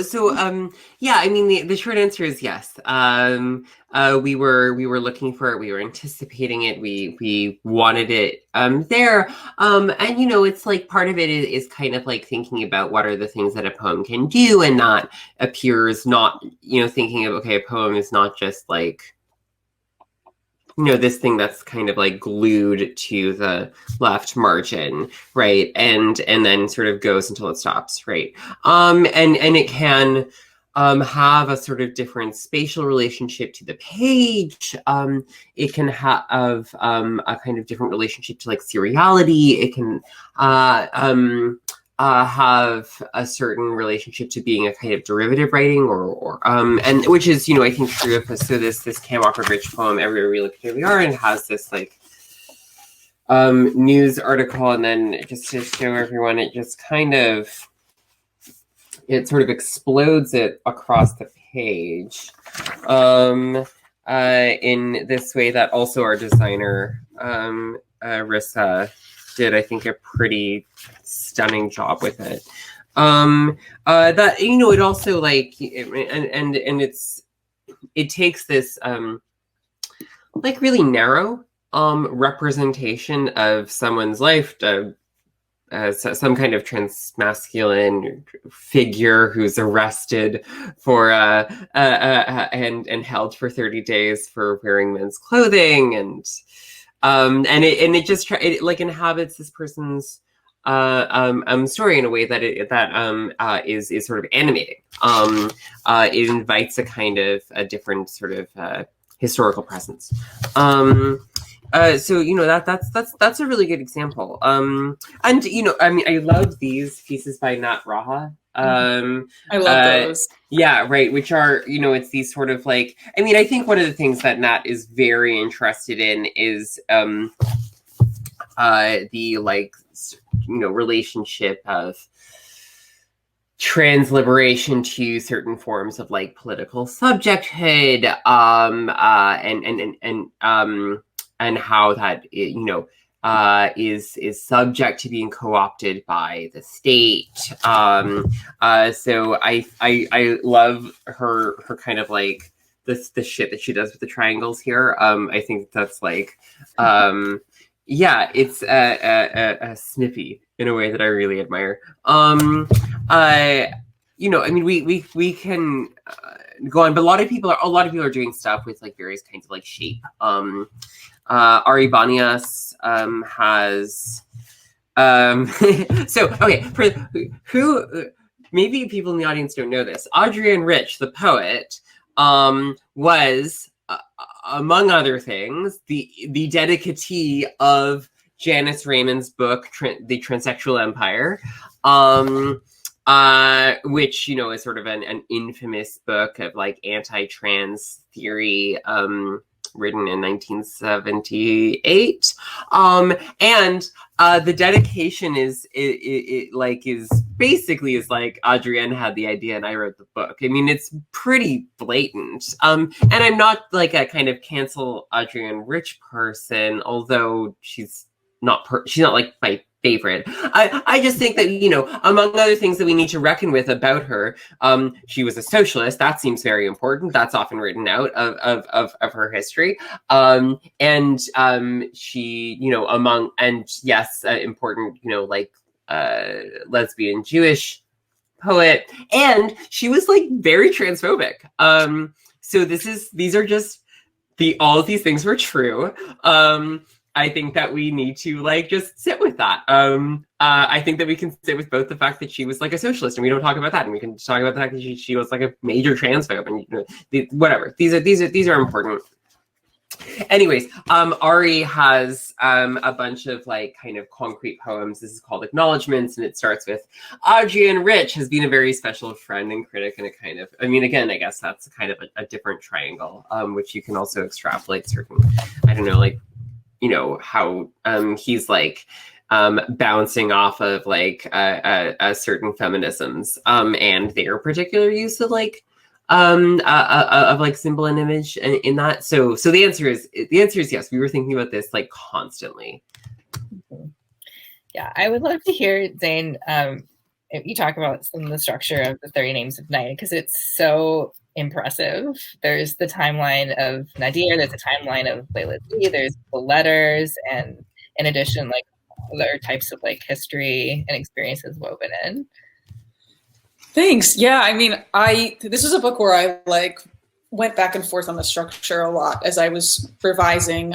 yeah. I mean, the short answer is yes. We were looking for it. We were anticipating it. We wanted it there. And it's like part of it is kind of like thinking about what are the things that a poem can do, and not appears not thinking of, okay, a poem is not just like this thing that's kind of like glued to the left margin, right? And then sort of goes until it stops, right? And it can have a sort of different spatial relationship to the page. It can have a kind of different relationship to like seriality. It can have a certain relationship to being a kind of derivative writing, or and which is I think true of this. So this Cam Awkward Rich poem, Everywhere We Look, Here We Are, and has this like news article, and then just to show everyone, it just kind of sort of explodes it across the page in this way that also our designer Rissa did, I think, a pretty stunning job with it. That it also like and it takes this like really narrow representation of someone's life, as some kind of transmasculine figure who's arrested for and held for 30 days for wearing men's clothing, and it just like inhabits this person's story in a way that is sort of animating. It invites a kind of a different sort of historical presence. So that's a really good example. And I mean, I love these pieces by Nat Raha. I love those. Yeah, right. Which are, it's these sort of like, I mean, I think one of the things that Nat is very interested in is the like, relationship of trans liberation to certain forms of like political subjecthood, and how that, you know, is subject to being co-opted by the state. So I love her kind of like the shit that she does with the triangles here. I think that's like, yeah, it's snippy in a way that I really admire. You know, I mean, we can go on, but a lot of people are doing stuff with like various kinds of like shape. Ari Banias has so okay, for who maybe people in the audience don't know this, Adrienne Rich, the poet, was among other things the dedicatee of Janice Raymond's book The Transsexual Empire, which, you know, is sort of an infamous book of like anti-trans theory, written in 1978. And the dedication is basically like Adrienne had the idea and I wrote the book. I mean, it's pretty blatant. And I'm not like a kind of cancel Adrienne Rich person, although she's not like my favorite. I just think that, you know, among other things that we need to reckon with about her, she was a socialist. That seems very important. That's often written out of her history. And she, you know, important, you know, like lesbian Jewish poet, and she was like very transphobic. So these are just all of these things were true. I think that we need to like just sit with that. I think that we can sit with both the fact that she was like a socialist, and we don't talk about that, and we can talk about the fact that she was like a major transphobe, and, you know, whatever. These are important. Anyways, Ari has a bunch of like kind of concrete poems. This is called Acknowledgements, and it starts with, Adrienne Rich has been a very special friend and critic, and a kind of, I mean, again, I guess that's kind of a different triangle, which you can also extrapolate certain, I don't know, like, you know, how he's like bouncing off of like a certain feminisms and their particular use of like symbol and image in that. So the answer is yes. We were thinking about this like constantly. Yeah, I would love to hear, Zeyn, if you talk about some of the structure of the 30 Names of Night, because it's so impressive. There's the timeline of Nadir, there's a timeline of Layla Z, there's the letters, and in addition, like other types of like history and experiences woven in. Thanks. Yeah, I mean, this is a book where I like went back and forth on the structure a lot as I was revising.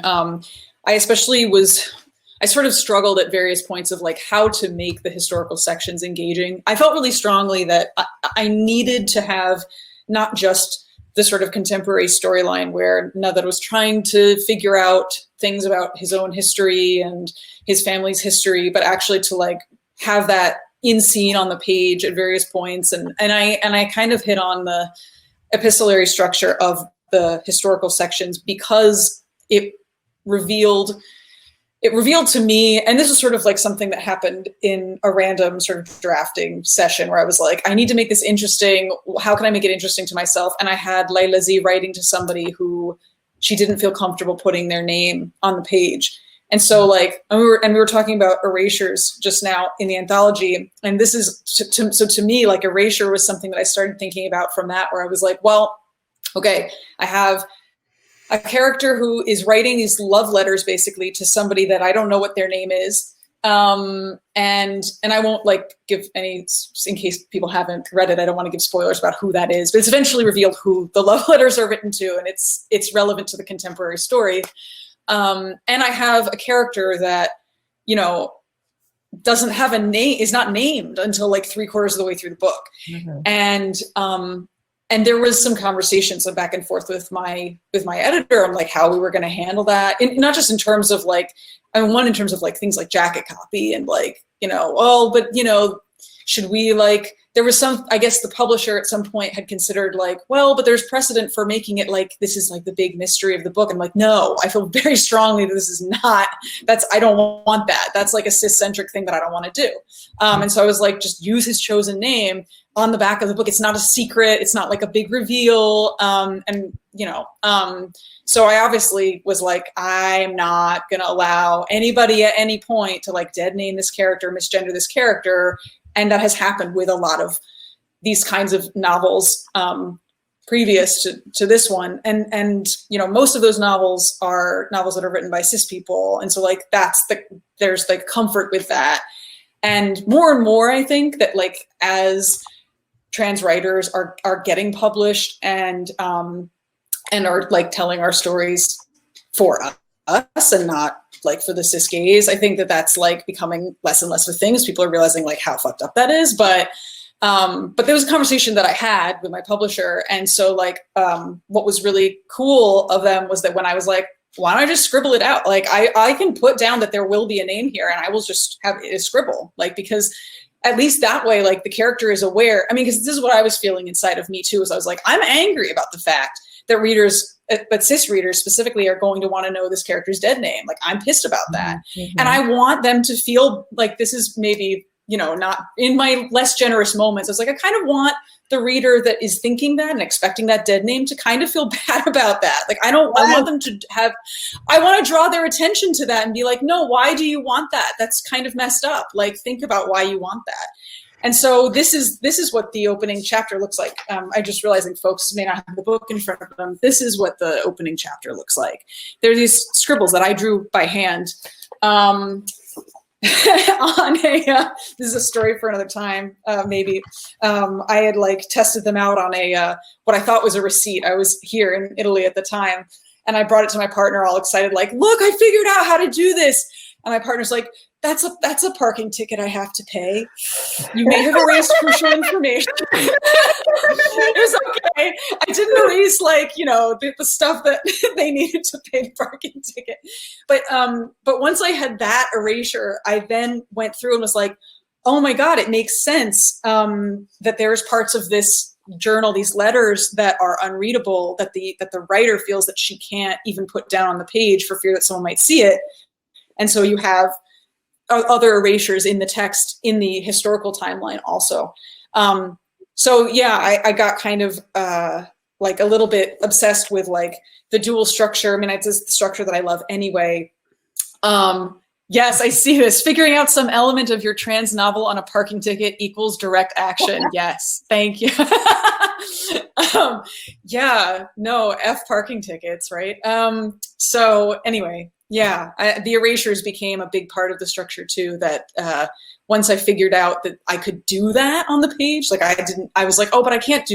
I sort of struggled at various points of like how to make the historical sections engaging. I felt really strongly that I needed to have not just the sort of contemporary storyline where Nader was trying to figure out things about his own history and his family's history, but actually to like have that in scene on the page at various points. And I kind of hit on the epistolary structure of the historical sections because it revealed to me, and this is sort of like something that happened in a random sort of drafting session where I was like, I need to make this interesting. How can I make it interesting to myself? And I had Layla Z writing to somebody who she didn't feel comfortable putting their name on the page. And so like, and we were talking about erasures just now in the anthology. And this is, so to me, like erasure was something that I started thinking about from that, where I was like, well, okay, I have a character who is writing these love letters basically to somebody that I don't know what their name is. And I won't like give any, in case people haven't read it, I don't want to give spoilers about who that is, but it's eventually revealed who the love letters are written to, and it's relevant to the contemporary story. And I have a character that, you know, doesn't have a name, is not named until like 3/4 of the way through the book. Mm-hmm. And there was some conversations back and forth with my editor on like how we were going to handle that, and not just in terms of like, I mean, one in terms of like things like jacket copy and like, you know, but you know, should we like, there was some, I guess the publisher at some point had considered like, well, but there's precedent for making it like, this is like the big mystery of the book. I'm like, no, I feel very strongly that this is not, I don't want that. That's like a cis-centric thing that I don't want to do. And so I was like, just use his chosen name on the back of the book. It's not a secret. It's not like a big reveal. So I obviously was like, I'm not going to allow anybody at any point to like dead name this character, misgender this character. And that has happened with a lot of these kinds of novels previous to this one. And most of those novels are novels that are written by cis people. And so like, there's like comfort with that. And more, I think that like, as trans writers are getting published and are like telling our stories for us and not like for the cis gays, I think that that's like becoming less and less of a thing as people are realizing like how fucked up that is. But there was a conversation that I had with my publisher. And so like, what was really cool of them was that when I was like, why don't I just scribble it out? Like I can put down that there will be a name here and I will just have it a scribble, like, because at least that way, like the character is aware. I mean, because this is what I was feeling inside of me too, is I was like, I'm angry about the fact that readers, but cis readers specifically, are going to want to know this character's dead name. Like I'm pissed about that. Mm-hmm. And I want them to feel like this is maybe, not in my less generous moments. I was like, I kind of want the reader that is thinking that and expecting that dead name to kind of feel bad about that. Like I want them to I want to draw their attention to that and be like, no, why do you want that? That's kind of messed up. Like think about why you want that. And so this is what the opening chapter looks like. I just realizing folks may not have the book in front of them. This is what the opening chapter looks like. There are these scribbles that I drew by hand. This is a story for another time, maybe. I had like tested them out on what I thought was a receipt. I was here in Italy at the time, and I brought it to my partner all excited, like, look, I figured out how to do this. And my partner's like, that's a parking ticket I have to pay. You may have erased crucial information. It was okay. I didn't erase like, the stuff that they needed to pay the parking ticket. But once I had that erasure, I then went through and was like, oh my God, it makes sense that there's parts of this journal, these letters that are unreadable, that the writer feels that she can't even put down on the page for fear that someone might see it. And so you have other erasures in the text in the historical timeline also. So yeah, I got kind of like a little bit obsessed with like the dual structure. I mean, it's the structure that I love anyway. Yes, I see this. Figuring out some element of your trans novel on a parking ticket equals direct action. Yes, thank you. Yeah, no, F parking tickets, right? So anyway, yeah, the erasures became a big part of the structure too, that once I figured out that I could do that on the page, like I was like, oh, but it can't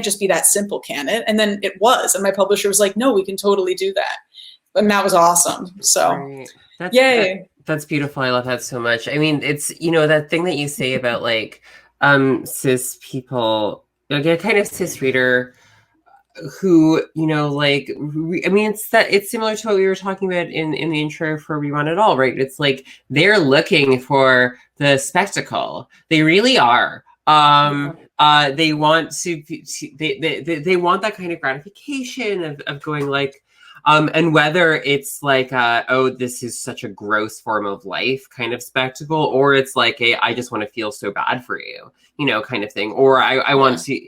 just be that simple, can it? And then it was, and my publisher was like, no, we can totally do that. And that was awesome. So right. yay. That's beautiful. I love that so much. I mean, it's, that thing that you say about like cis people, like kind of cis reader who, it's similar to what we were talking about in the intro for We Want It All, right? It's like they're looking for the spectacle. They really are. They want they want that kind of gratification of going like, and whether it's like, oh, this is such a gross form of life kind of spectacle, or it's like I just want to feel so bad for you, kind of thing. Or I want to,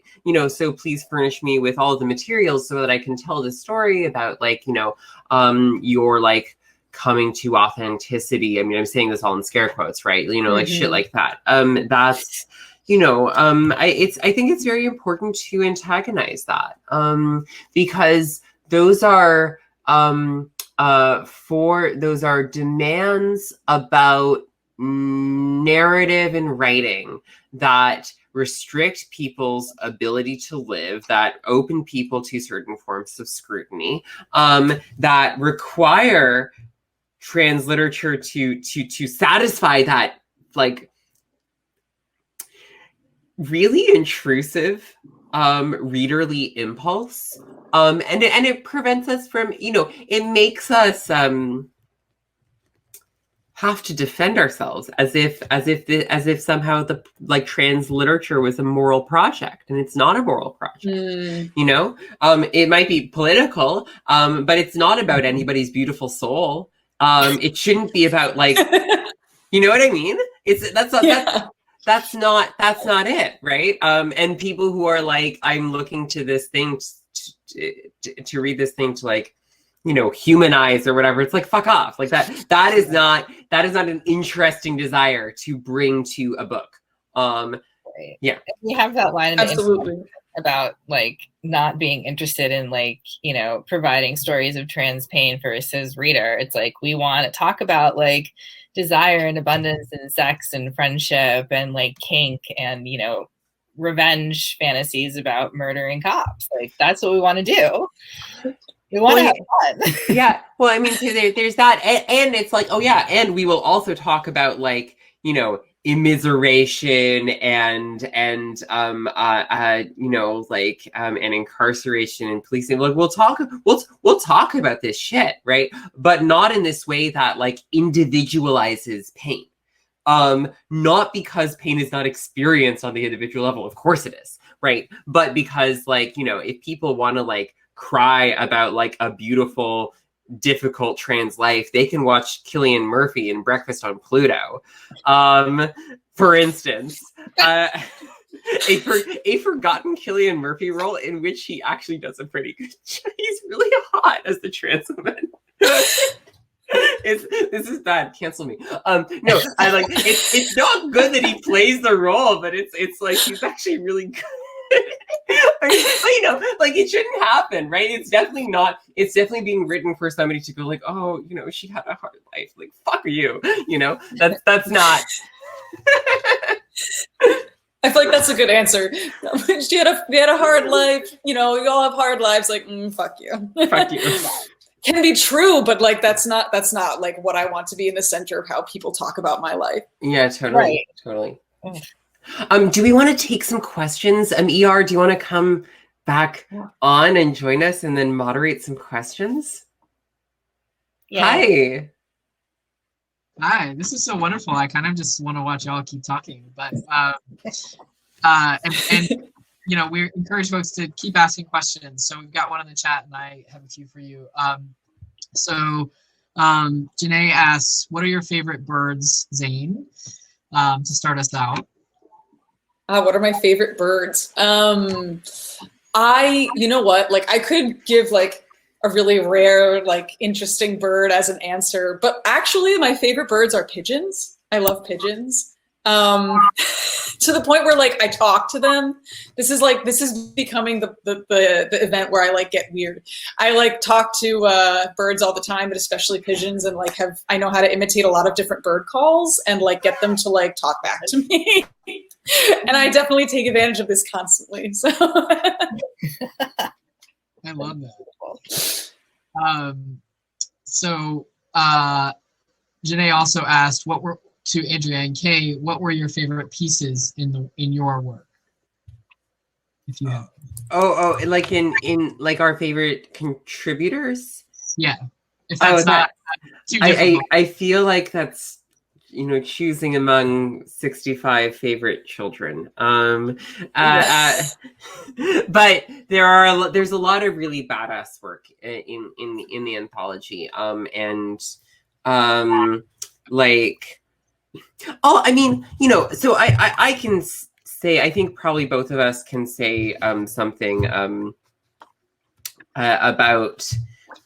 so please furnish me with all the materials so that I can tell this story about like, your like coming to authenticity. I mean, I'm saying this all in scare quotes, right? Like shit like that. That's, I think it's very important to antagonize that, because those are those are demands about narrative and writing that restrict people's ability to live, that open people to certain forms of scrutiny, that require trans literature to satisfy that like really intrusive readerly impulse, and it prevents us from, it makes us have to defend ourselves as if somehow the like trans literature was a moral project, and it's not a moral project. You know, it might be political, but it's not about anybody's beautiful soul. It shouldn't be about like, you know what I mean? That's not it, right? And people who are like, I'm looking to this thing to read this thing to like, you know, humanize or whatever. It's like, fuck off. Like that is not an interesting desire to bring to a book. Right. Yeah. You have that line in Absolutely. the about like not being interested in like, you know, providing stories of trans pain versus reader. It's like, we want to talk about like desire and abundance and sex and friendship and like kink and, you know, revenge fantasies about murdering cops. Like that's what we want to do. We want to have fun. Yeah. Well, I mean, there's that. And it's like, oh yeah. And we will also talk about like, you know, immiseration and you know, like and incarceration and policing. Like we'll talk about this shit, right? But not in this way that like individualizes pain. Not because pain is not experienced on the individual level. Of course it is, right? But because like, you know, if people want to like cry about like a beautiful, difficult trans life, they can watch Cillian Murphy in Breakfast on Pluto. For instance, a forgotten Cillian Murphy role in which he actually does a pretty good job. He's really hot as the trans woman. This is bad. Cancel me. No, I like it's not good that he plays the role, but it's like he's actually really good. But, you know, like it shouldn't happen, right? It's definitely being written for somebody to go like, oh, you know, she had a hard life. Like, fuck you, you know? That's not. I feel like that's a good answer. She had a hard life. You know, we all have hard lives. Like, fuck you. Fuck you. Can be true, but like that's not like what I want to be in the center of how people talk about my life. Yeah, totally. Right. Totally. Do we want to take some questions? ER, do you want to come back on and join us and then moderate some questions? Yeah. Hi, this is so wonderful. I kind of just want to watch y'all keep talking, but and you know, we encourage folks to keep asking questions. So we've got one in the chat, and I have a few for you. Janae asks, "What are your favorite birds, Zeyn?" To start us out. What are my favorite birds? You know what? Like I could give like a really rare, like interesting bird as an answer, but actually my favorite birds are pigeons. I love pigeons. To the point where like I talk to them. This is becoming the event where I like get weird. I like talk to birds all the time, but especially pigeons, and like I know how to imitate a lot of different bird calls and like get them to like talk back to me. And I definitely take advantage of this constantly. So I love that. Janae also asked, to Andrea and Kay, what were your favorite pieces in your work? If you have. Like in like our favorite contributors? Yeah. If that's not too difficult. I feel like that's, you know, choosing among 65 favorite children. But there's a lot of really badass work in the anthology. I mean, you know, so I can say, I think probably both of us can say something about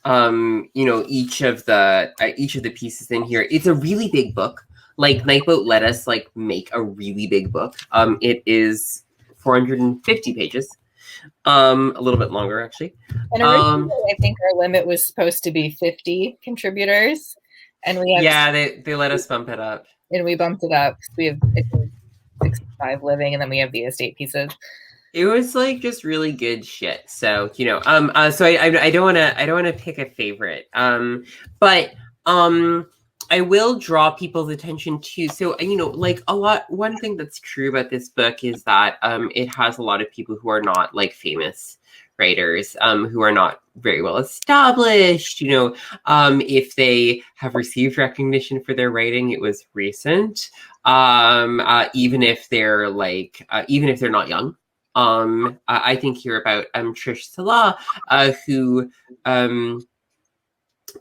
you know, each of the pieces in here. It's a really big book. Like Nightboat let us like make a really big book. It is 450 pages. A little bit longer actually. And originally, I think our limit was supposed to be 50 contributors, and we have they let us bump it up, and we bumped it up. We have 65 living, and then we have the estate pieces. It was like just really good shit. So, you know, so I don't want to pick a favorite. But I will draw people's attention to, so, you know, like one thing that's true about this book is that it has a lot of people who are not like famous writers, who are not very well established, you know, if they have received recognition for their writing, it was recent, even if they're not young. I think here about Trish Salah, who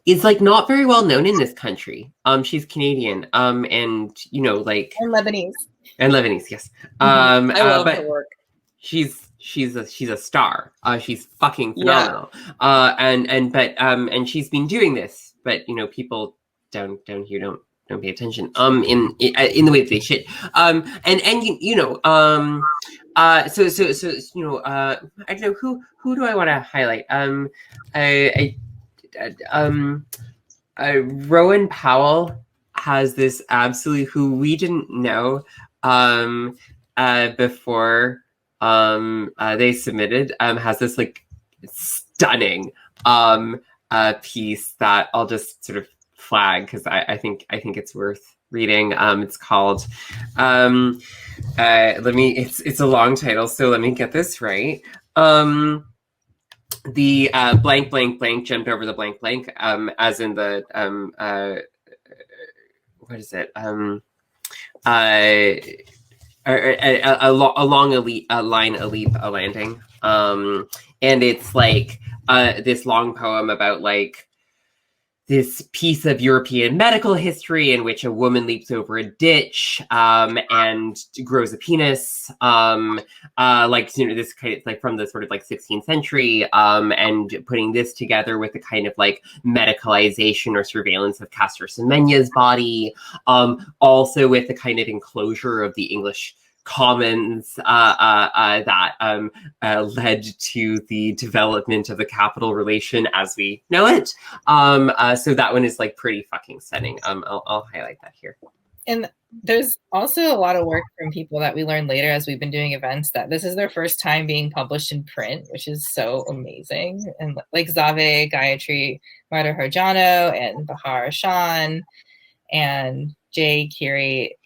is like not very well known in this country. She's Canadian, and you know, like And Lebanese. And Lebanese, yes. I love but her work. She's a star. She's fucking phenomenal. And she's been doing this, but you know, people down here don't pay attention. In the way that they should. And you know, so you know, I don't know who do I want to highlight. Rowan Powell has this absolutely, who we didn't know before they submitted, has this like stunning piece that I'll just sort of flag because I think it's worth reading. It's called it's a long title, so let me get this right. The blank blank blank jumped over the blank blank, as in the what is it? Along a line, a leap, a landing. And it's like this long poem about like this piece of European medical history in which a woman leaps over a ditch and grows a penis, like, you know, this kind of like from the sort of like 16th century, and putting this together with the kind of like medicalization or surveillance of Castor Semenya's body, also with the kind of enclosure of the English commons that led to the development of the capital relation as we know it. So that one is like pretty fucking stunning. I'll highlight that here. And there's also a lot of work from people that we learned later as we've been doing events that this is their first time being published in print, which is so amazing. And like Zave Gayatri Madhurjano and Bahar Shan and Jay Kiri,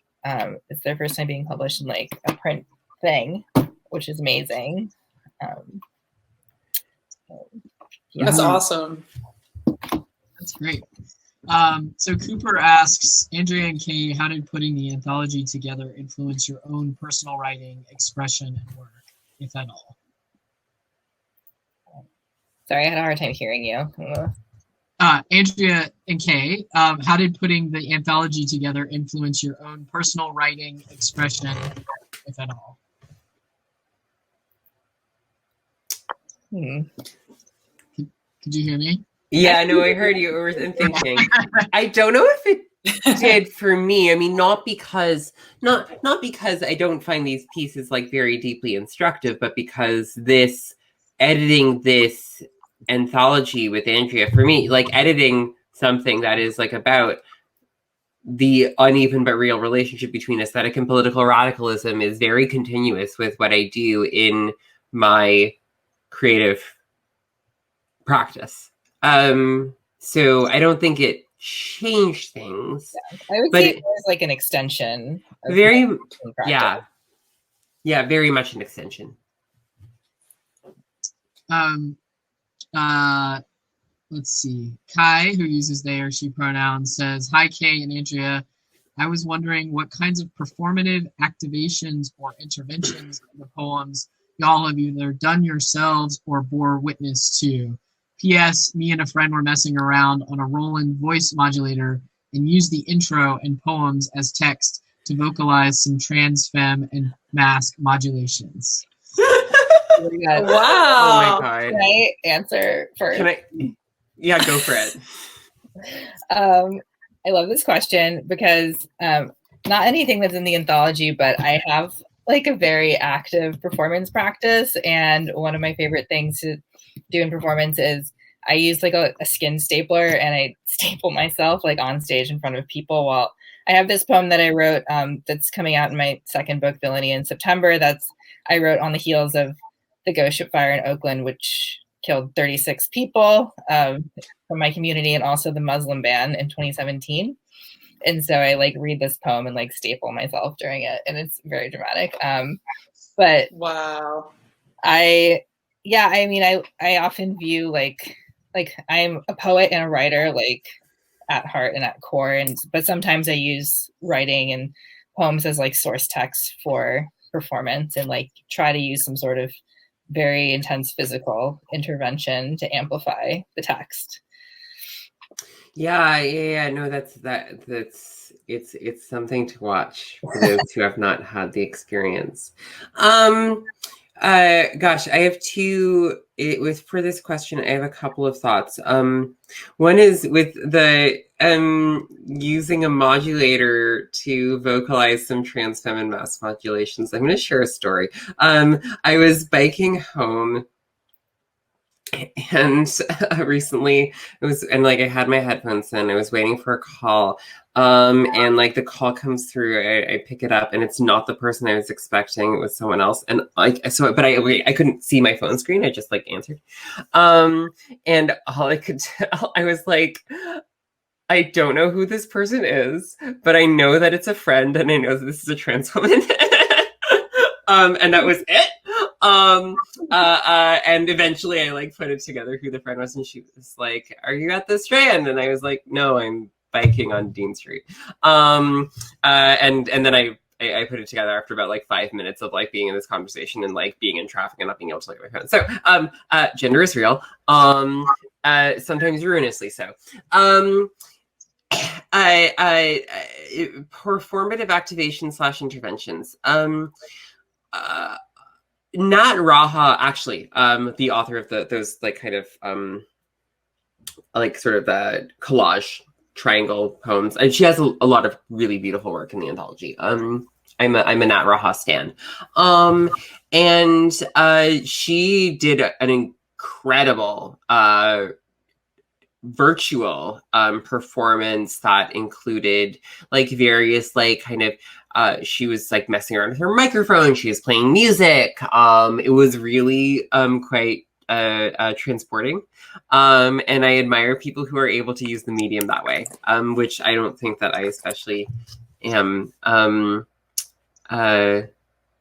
it's their first time being published in like a print thing, which is amazing. That's awesome. That's great. So Cooper asks, Andrea and Kay, how did putting the anthology together influence your own personal writing, expression, and work, if at all? Sorry, I had a hard time hearing you. Andrea and Kay, how did putting the anthology together influence your own personal writing, expression, if at all? Hmm. Could you hear me? Yeah, no, I heard you. I was thinking. I don't know if it did for me. I mean, not because I don't find these pieces like very deeply instructive, but because editing this anthology with Andrea, for me, like editing something that is like about the uneven but real relationship between aesthetic and political radicalism is very continuous with what I do in my creative practice. So I don't think it changed things. Yeah, I would say it was like an extension. Very much an extension. Let's see. Kai, who uses they or she pronouns, says, "Hi, Kay and Andrea. I was wondering what kinds of performative activations or interventions in the poems y'all have either done yourselves or bore witness to. P.S. Me and a friend were messing around on a Roland voice modulator and used the intro and poems as text to vocalize some trans femme and mask modulations." Wow. Oh my God. Can I answer first? Yeah, go for it. I love this question because not anything that's in the anthology, but I have like a very active performance practice. And one of my favorite things to do in performance is I use like a skin stapler and I staple myself like on stage in front of people while I have this poem that I wrote that's coming out in my second book, Villainy, in September. I wrote on the heels of the ghost ship fire in Oakland, which killed 36 people. from my community and also the Muslim ban in 2017. And so I like read this poem and like staple myself during it, and it's very dramatic. But wow. I often view like I'm a poet and a writer, like at heart and at core, but sometimes I use writing and poems as like source text for performance, and like try to use some sort of very intense physical intervention to amplify the text. Yeah. No, that's it's something to watch for those who have not had the experience. Gosh, I have for this question, I have a couple of thoughts. One is with the using a modulator to vocalize some trans feminine mass modulations. I'm going to share a story. I was biking home, and recently I had my headphones in. I was waiting for a call, and like the call comes through. I pick it up, and it's not the person I was expecting. It was someone else, and I couldn't see my phone screen. I just like answered, and all I could tell, I was like, I don't know who this person is, but I know that it's a friend, and I know that this is a trans woman. And that was it. And eventually I like put it together who the friend was, and she was like, "Are you at the Strand?" And I was like, "No, I'm biking on Dean Street." And then I put it together after about like 5 minutes of like being in this conversation and like being in traffic and not being able to look at my phone. So gender is real. Sometimes ruinously so. Performative activation / interventions. Nat Raha, actually, the author of those like kind of like sort of the collage triangle poems, and she has a lot of really beautiful work in the anthology. I'm a Nat Raha stan, and she did an incredible virtual performance that included like various like kind of she was like messing around with her microphone, she was playing music. It was really quite transporting, and I admire people who are able to use the medium that way, which I don't think that I especially am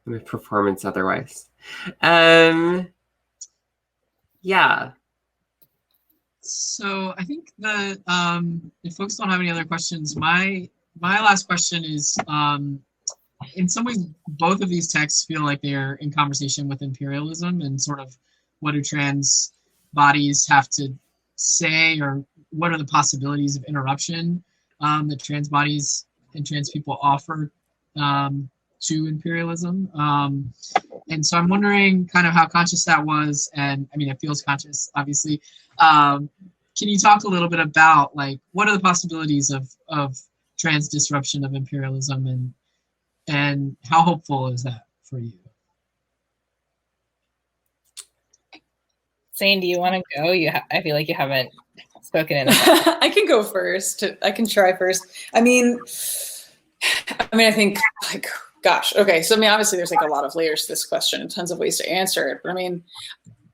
with performance otherwise. Yeah. So I think that if folks don't have any other questions, my last question is, in some ways, both of these texts feel like they're in conversation with imperialism and sort of what do trans bodies have to say, or what are the possibilities of interruption that trans bodies and trans people offer to imperialism. And so I'm wondering kind of how conscious that was, and I mean, it feels conscious, obviously. Can you talk a little bit about like what are the possibilities of trans disruption of imperialism, and how hopeful is that for you? Zeyn, do you want to go? I feel like you haven't spoken in. I can go first. I can try first. I mean, I think like, gosh, okay. So I mean, obviously there's like a lot of layers to this question and tons of ways to answer it. But I mean,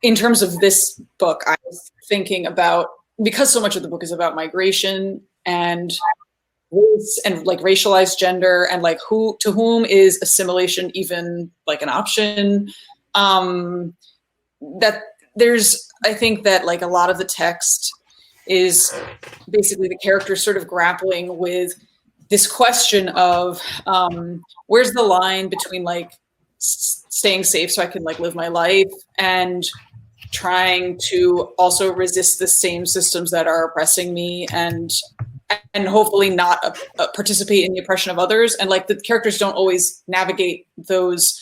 in terms of this book, I was thinking about, because so much of the book is about migration and race and like racialized gender and like to whom is assimilation even like an option, that there's, I think that like a lot of the text is basically the characters sort of grappling with this question of where's the line between like staying safe so I can like live my life and trying to also resist the same systems that are oppressing me and hopefully not participate in the oppression of others. And like the characters don't always navigate those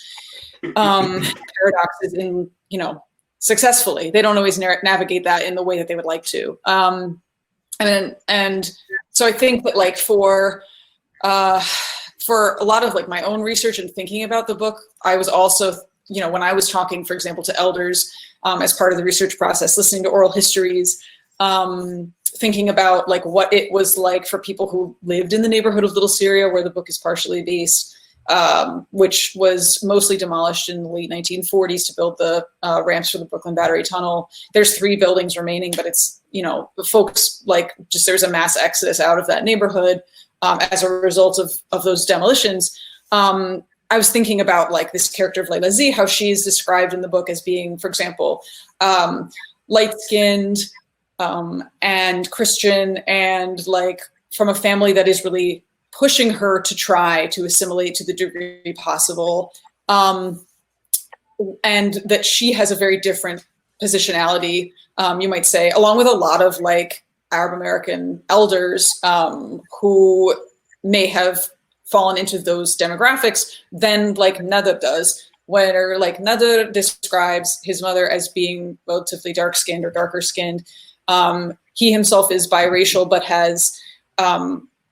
paradoxes in, successfully. They don't always navigate that in the way that they would like to. And so I think that like for a lot of like my own research and thinking about the book, I was also, when I was talking, for example, to elders as part of the research process, listening to oral histories, thinking about like what it was like for people who lived in the neighborhood of Little Syria, where the book is partially based, which was mostly demolished in the late 1940s to build the ramps for the Brooklyn Battery Tunnel. There's 3 buildings remaining, but it's, you know, the folks, like, just there's a mass exodus out of that neighborhood as a result of those demolitions. I was thinking about, like, this character of Layla Z, how she's described in the book as being, for example, light-skinned and Christian, and, like, from a family that is really pushing her to try to assimilate to the degree possible, and that she has a very different positionality, you might say, along with a lot of, like, Arab American elders who may have fallen into those demographics than, like, Nader does, where, like, Nader describes his mother as being relatively dark-skinned or darker-skinned. He himself is biracial, but has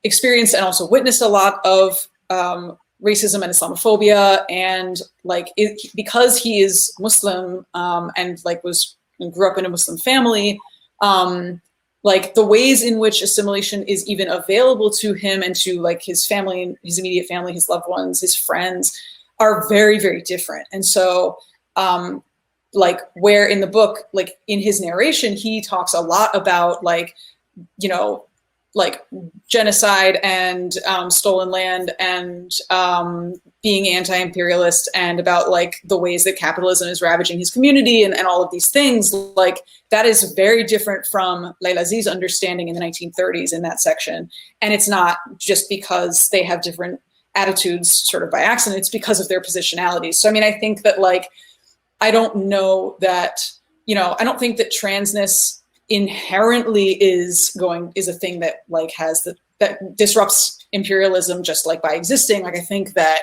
experienced and also witnessed a lot of racism and Islamophobia, and, like, because he is Muslim and, like, grew up in a Muslim family, like, the ways in which assimilation is even available to him and to, like, his family, his immediate family, his loved ones, his friends, are very, very different. And so, like, where in the book, like, in his narration, he talks a lot about, like, you know, like, genocide and stolen land and being anti-imperialist, and about, like, the ways that capitalism is ravaging his community and all of these things, like, that is very different from Layla Z's understanding in the 1930s in that section. And it's not just because they have different attitudes sort of by accident, it's because of their positionalities. So, I mean, I think that, like, I don't know that, you know, I don't think that transness inherently is a thing that, like, that disrupts imperialism just, like, by existing. Like, I think that,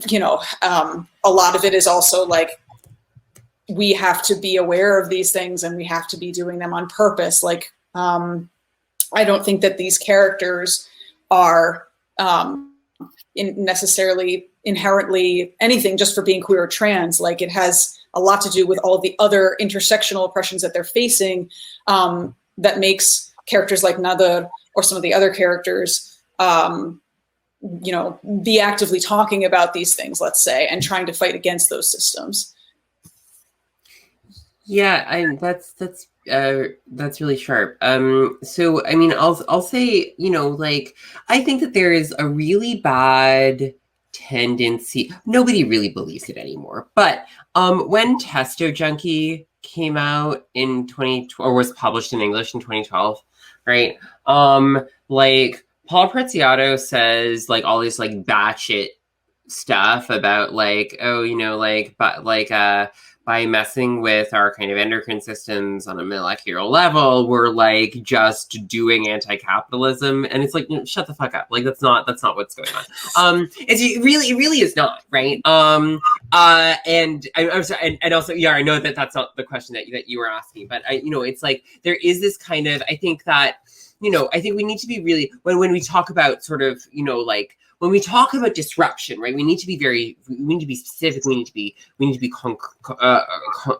you know, a lot of it is also, like, we have to be aware of these things and we have to be doing them on purpose. Like, I don't think that these characters are necessarily inherently anything just for being queer or trans. Like, it has a lot to do with all of the other intersectional oppressions that they're facing, that makes characters like Nader or some of the other characters, you know, be actively talking about these things, let's say, and trying to fight against those systems. Yeah, that's really sharp. So, I mean, I'll say, you know, like, I think that there is a really bad tendency. Nobody really believes it anymore. But when Testo Junkie came out in 2012, or was published in English in 2012, right? Like, Paul Preziato says, like, all this, like, batshit stuff about, like, oh, you know, like, but, like, by messing with our kind of endocrine systems on a molecular level, we're, like, just doing anti-capitalism. And it's like, shut the fuck up. Like, that's not what's going on. It really is not, right? And I'm sorry, and also, yeah, I know that that's not the question that you were asking, but you know, it's like, there is this kind of, I think that, you know, I think we need to be really, when we talk about sort of, you know, like, when we talk about disruption, right, we need to be specific. We need to be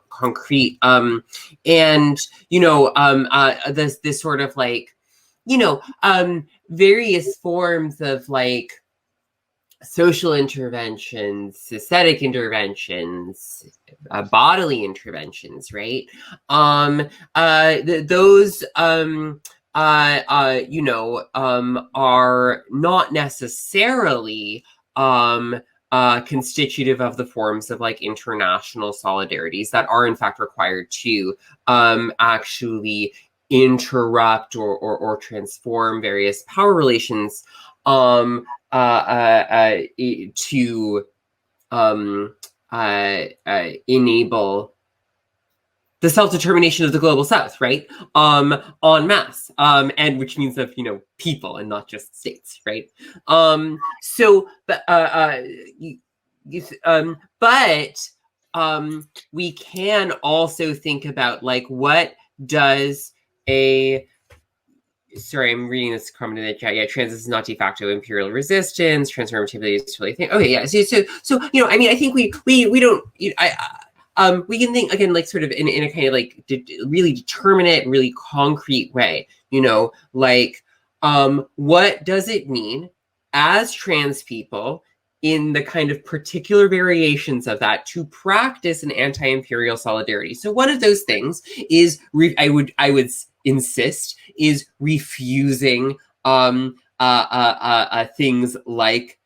concrete. And, you know, this sort of, like, you know, various forms of, like, social interventions, aesthetic interventions, bodily interventions, right? Those you know, are not necessarily constitutive of the forms of, like, international solidarities that are in fact required to actually interrupt or transform various power relations to enable the self-determination of the global south, right? En masse, and which means of, you know, people and not just states, right? But we can also think about, like, what does sorry, I'm reading this comment in the chat. Yeah, trans is not de facto imperial resistance. Transformativity is totally a thing. Okay, yeah. So you know, I mean, I think we don't. You know, we can think again, like, sort of in a kind of, like, really determinate, really concrete way. You know, like, what does it mean as trans people, in the kind of particular variations of that, to practice an anti-imperial solidarity. So one of those things is, I would insist, is refusing things like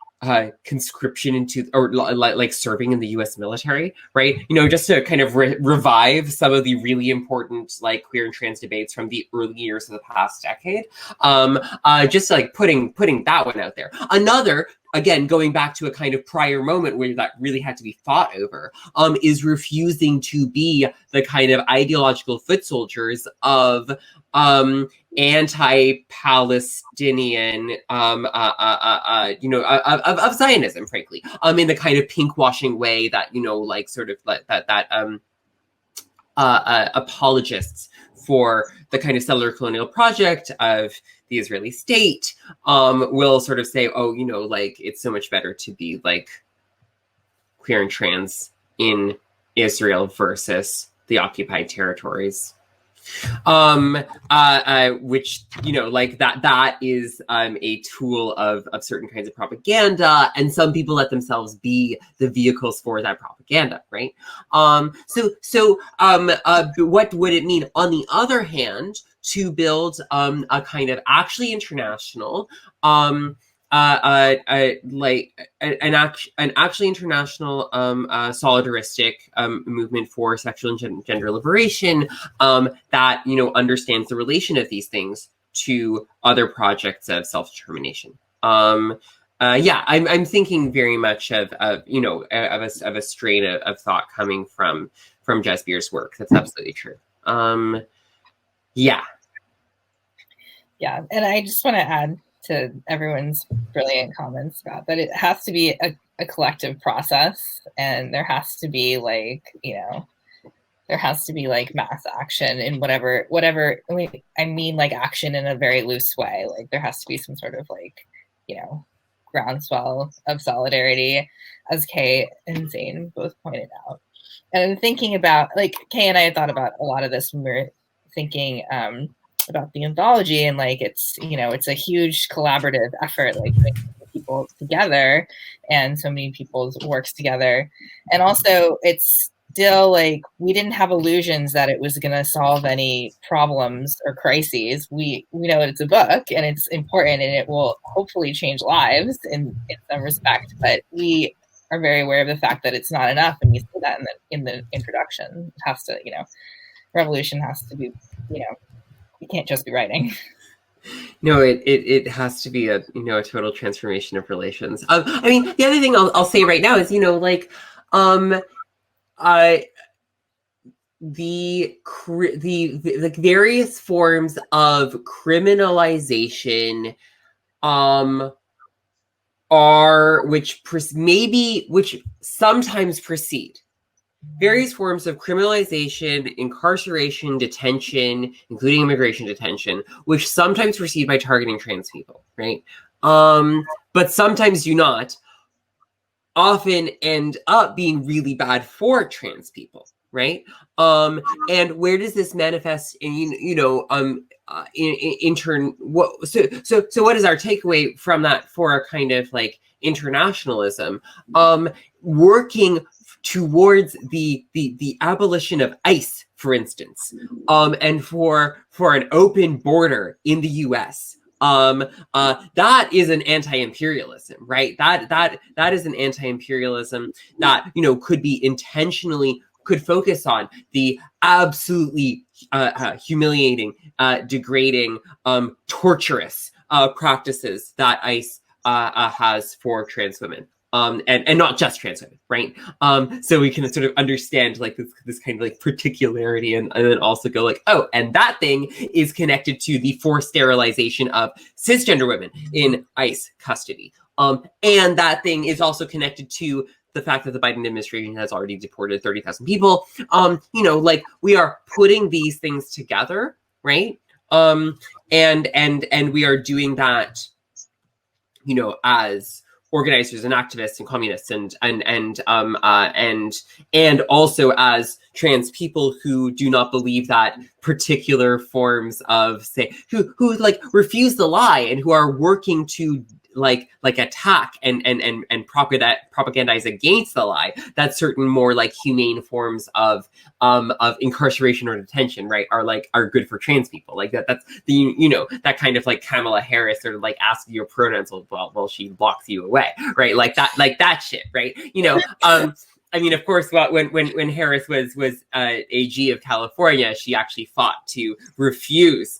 conscription into, or like serving in the U.S. military, right? You know, just to kind of revive some of the really important like queer and trans debates from the early years of the past decade. Just like putting that one out there. Another, again, going back to a kind of prior moment where that really had to be fought over, is refusing to be the kind of ideological foot soldiers of anti-Palestinian, of Zionism, frankly, in the kind of pink-washing way that, you know, like sort of like that apologists for the kind of settler colonial project of the Israeli state will sort of say, oh, you know, like it's so much better to be like queer and trans in Israel versus the occupied territories. Which, you know, like that is a tool of certain kinds of propaganda, and some people let themselves be the vehicles for that propaganda, right? So what would it mean, on the other hand, to build a kind of actually international like an actually international solidaristic movement for sexual and gender liberation that, you know, understands the relation of these things to other projects of self-determination. I'm thinking very much of you know, of a strain of thought coming from Jess Beer's work. That's absolutely true. Yeah, and I just want to add to everyone's brilliant comments about that it has to be a collective process, and there has to be like, you know, there has to be like mass action in whatever I mean like action in a very loose way. Like there has to be some sort of like, you know, groundswell of solidarity, as Kay and Zeyn both pointed out. And I'm thinking about, like, Kay and I had thought about a lot of this when we were thinking about the anthology, and like it's, you know, it's a huge collaborative effort, like bringing people together and so many people's works together. And also it's still like we didn't have illusions that it was going to solve any problems or crises. We know it's a book and it's important and it will hopefully change lives in some respect, but we are very aware of the fact that it's not enough, and you see that in the introduction. It has to, you know, revolution has to be, you know, you can't just be writing. No, it has to be a, you know, a total transformation of relations. I mean, the other thing I'll say right now is, you know, like, the various forms of criminalization, which sometimes precede. Various forms of criminalization, incarceration, detention, including immigration detention, which sometimes proceed by targeting trans people, right? But sometimes do not, often end up being really bad for trans people, right? And where does this manifest in, you know, in turn, so what is our takeaway from that for a kind of like internationalism? Working towards the abolition of ICE, for instance, and for an open border in the US. That is an anti-imperialism, right? That is an anti-imperialism that, you know, could be intentionally, could focus on the absolutely humiliating, degrading, torturous practices that ICE has for trans women. And not just trans women, right? So we can sort of understand like this kind of like particularity, and then also go like, oh, and that thing is connected to the forced sterilization of cisgender women in ICE custody. And that thing is also connected to the fact that the Biden administration has already deported 30,000 people. You know, like we are putting these things together, right? And we are doing that, you know, as organizers and activists and communists and also as trans people who do not believe that particular forms of, say, who like refuse the lie and who are working to attack and propagandize against the lie that certain more like humane forms of incarceration or detention, right, are good for trans people. Like that's the, that kind of like Kamala Harris sort of like asks your pronouns, well she locks you away, right? Like that shit, right? I mean, of course, when Harris was AG of California, she actually fought to refuse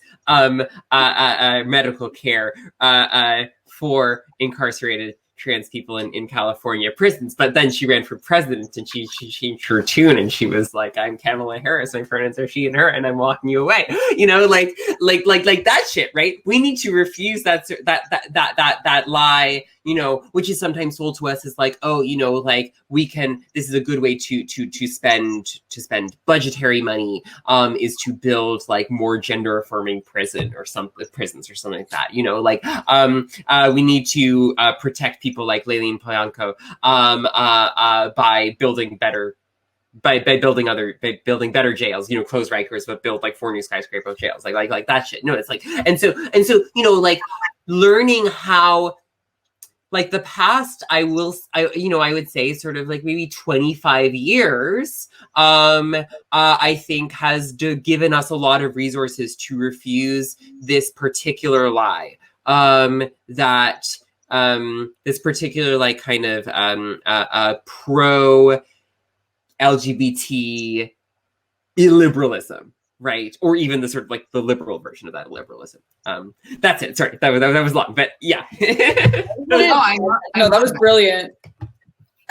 medical care for incarcerated trans people in California prisons. But then she ran for president, and she changed her tune, and she was like, "I'm Kamala Harris. My pronouns are she and her, and I'm walking you away." Like that shit, right? We need to refuse that lie, which is sometimes sold to us as like, oh, like we can. This is a good way to spend budgetary money, is to build like more gender affirming prisons or something like that. We need to protect people like Layleen Poyanko by building better. By building better jails, close Rikers, but build like 4 new skyscraper jails, like that shit. No, it's like, and so, like learning how, like the past, I would say sort of like maybe 25 years, I think has given us a lot of resources to refuse this particular lie, that this particular like kind of pro LGBT illiberalism, right? Or even the sort of like the liberal version of that liberalism. That's it. Sorry, that was long, but yeah. No, that was brilliant.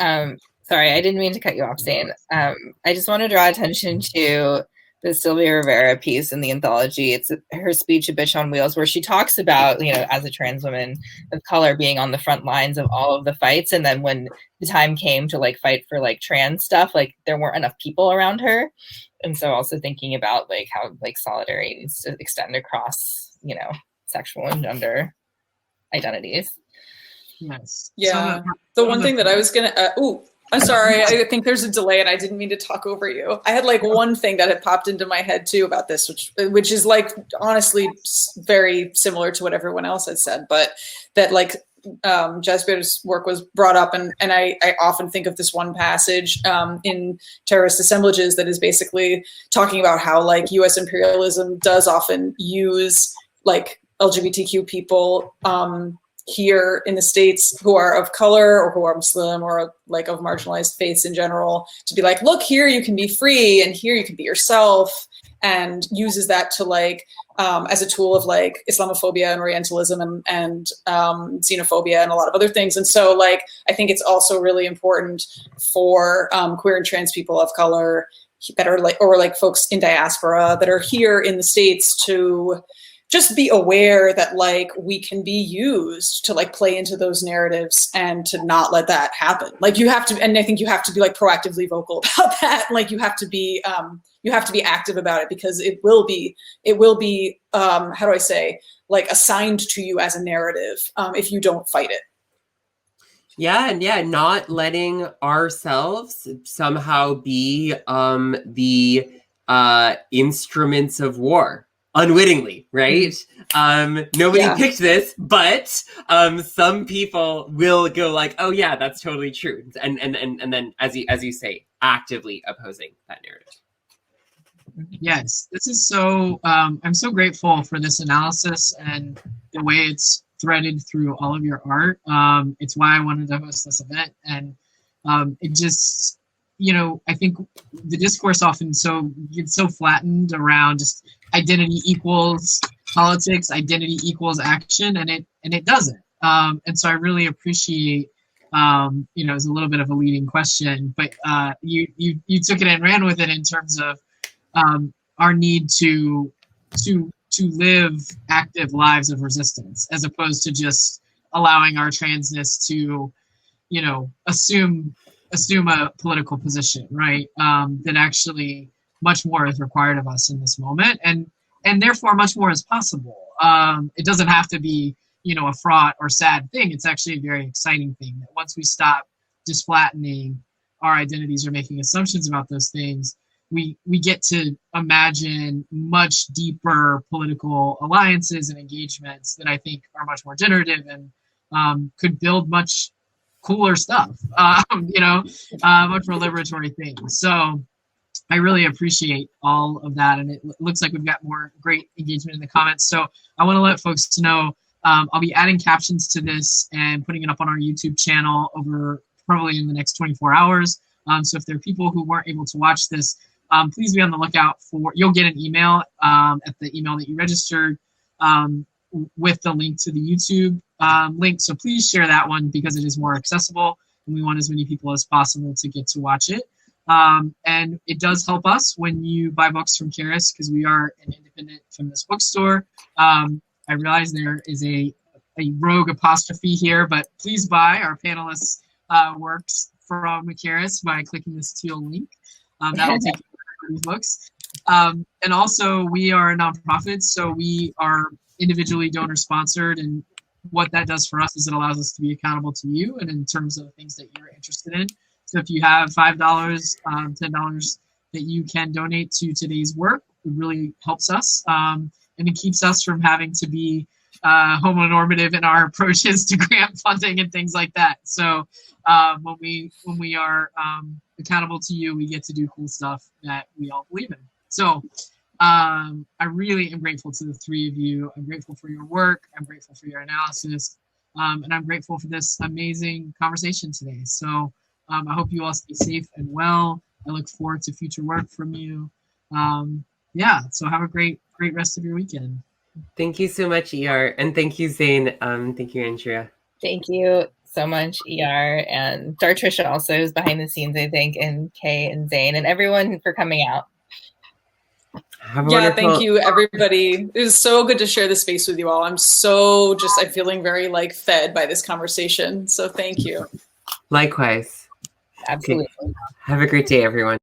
Sorry, I didn't mean to cut you off, Zeyn. I just want to draw attention to the Sylvia Rivera piece in the Anthology. It's her speech, A Bitch on Wheels, where she talks about, as a trans woman of color being on the front lines of all of the fights. And then when the time came to like fight for like trans stuff, like there weren't enough people around her. And so also thinking about like how like solidarity needs to extend across, sexual and gender identities. Yes. Yeah. The one thing that I was going to, I'm sorry. I think there's a delay and I didn't mean to talk over you. I had like one thing that had popped into my head too about this, which is like honestly very similar to what everyone else had said, but that like Jasbir's work was brought up, and I often think of this one passage in Terrorist Assemblages that is basically talking about how like U.S. imperialism does often use like LGBTQ people here in the States who are of color or who are Muslim or like of marginalized faiths in general to be like, look, here you can be free and here you can be yourself, and uses that to like as a tool of like Islamophobia and Orientalism and xenophobia and a lot of other things. And so like I think it's also really important for queer and trans people of color that are like, or like folks in diaspora that are here in the States to just be aware that like we can be used to like play into those narratives and to not let that happen. Like you have to, and I think you have to be like proactively vocal about that. Like you have to be active about it, because it will be how do I say, like assigned to you as a narrative if you don't fight it. Yeah, and yeah, not letting ourselves somehow be the instruments of war. Unwittingly, right? Nobody picked this, but some people will go like, "Oh yeah, that's totally true," and then as you say, actively opposing that narrative. Yes, this is so. I'm so grateful for this analysis and the way it's threaded through all of your art. It's why I wanted to host this event, and it just. I think the discourse often gets so flattened around just identity equals politics, identity equals action, and it doesn't. And so I really appreciate, it's a little bit of a leading question, but you took it and ran with it in terms of our need to live active lives of resistance, as opposed to just allowing our transness to, assume a political position, right? That actually much more is required of us in this moment, and therefore much more is possible. It doesn't have to be, a fraught or sad thing. It's actually a very exciting thing that once we stop just flattening our identities or making assumptions about those things, we get to imagine much deeper political alliances and engagements that I think are much more generative and could build much cooler stuff, much more liberatory things. So I really appreciate all of that, and it looks like we've got more great engagement in the comments. So I want to let folks know I'll be adding captions to this and putting it up on our YouTube channel over probably in the next 24 hours. So if there are people who weren't able to watch this, please be on the lookout you'll get an email at the email that you registered with the link to the YouTube link. So please share that one because it is more accessible and we want as many people as possible to get to watch it. And it does help us when you buy books from Charis because we are an independent feminist bookstore. I realize there is a rogue apostrophe here, but please buy our panelists' works from Charis by clicking this teal link. That will take you to these books. And also, we are a nonprofit, so we are individually donor sponsored, and what that does for us is it allows us to be accountable to you and in terms of things that you're interested in. So if you have $5, $10 that you can donate to today's work, it really helps us. And it keeps us from having to be homonormative in our approaches to grant funding and things like that. So when we are accountable to you, we get to do cool stuff that we all believe in. So I really am grateful to the three of you. I'm grateful for your work. I'm grateful for your analysis. And I'm grateful for this amazing conversation today. So I hope you all stay safe and well. I look forward to future work from you. So have a great rest of your weekend. Thank you so much, ER. And thank you, Zeyn. Thank you, Andrea. Thank you so much, ER. And Dartrisha also is behind the scenes, I think, and Kay and Zeyn and everyone for coming out. Thank you, everybody. It was so good to share the space with you all. I'm feeling very fed by this conversation. So thank you. Likewise. Absolutely. Okay. Have a great day, everyone.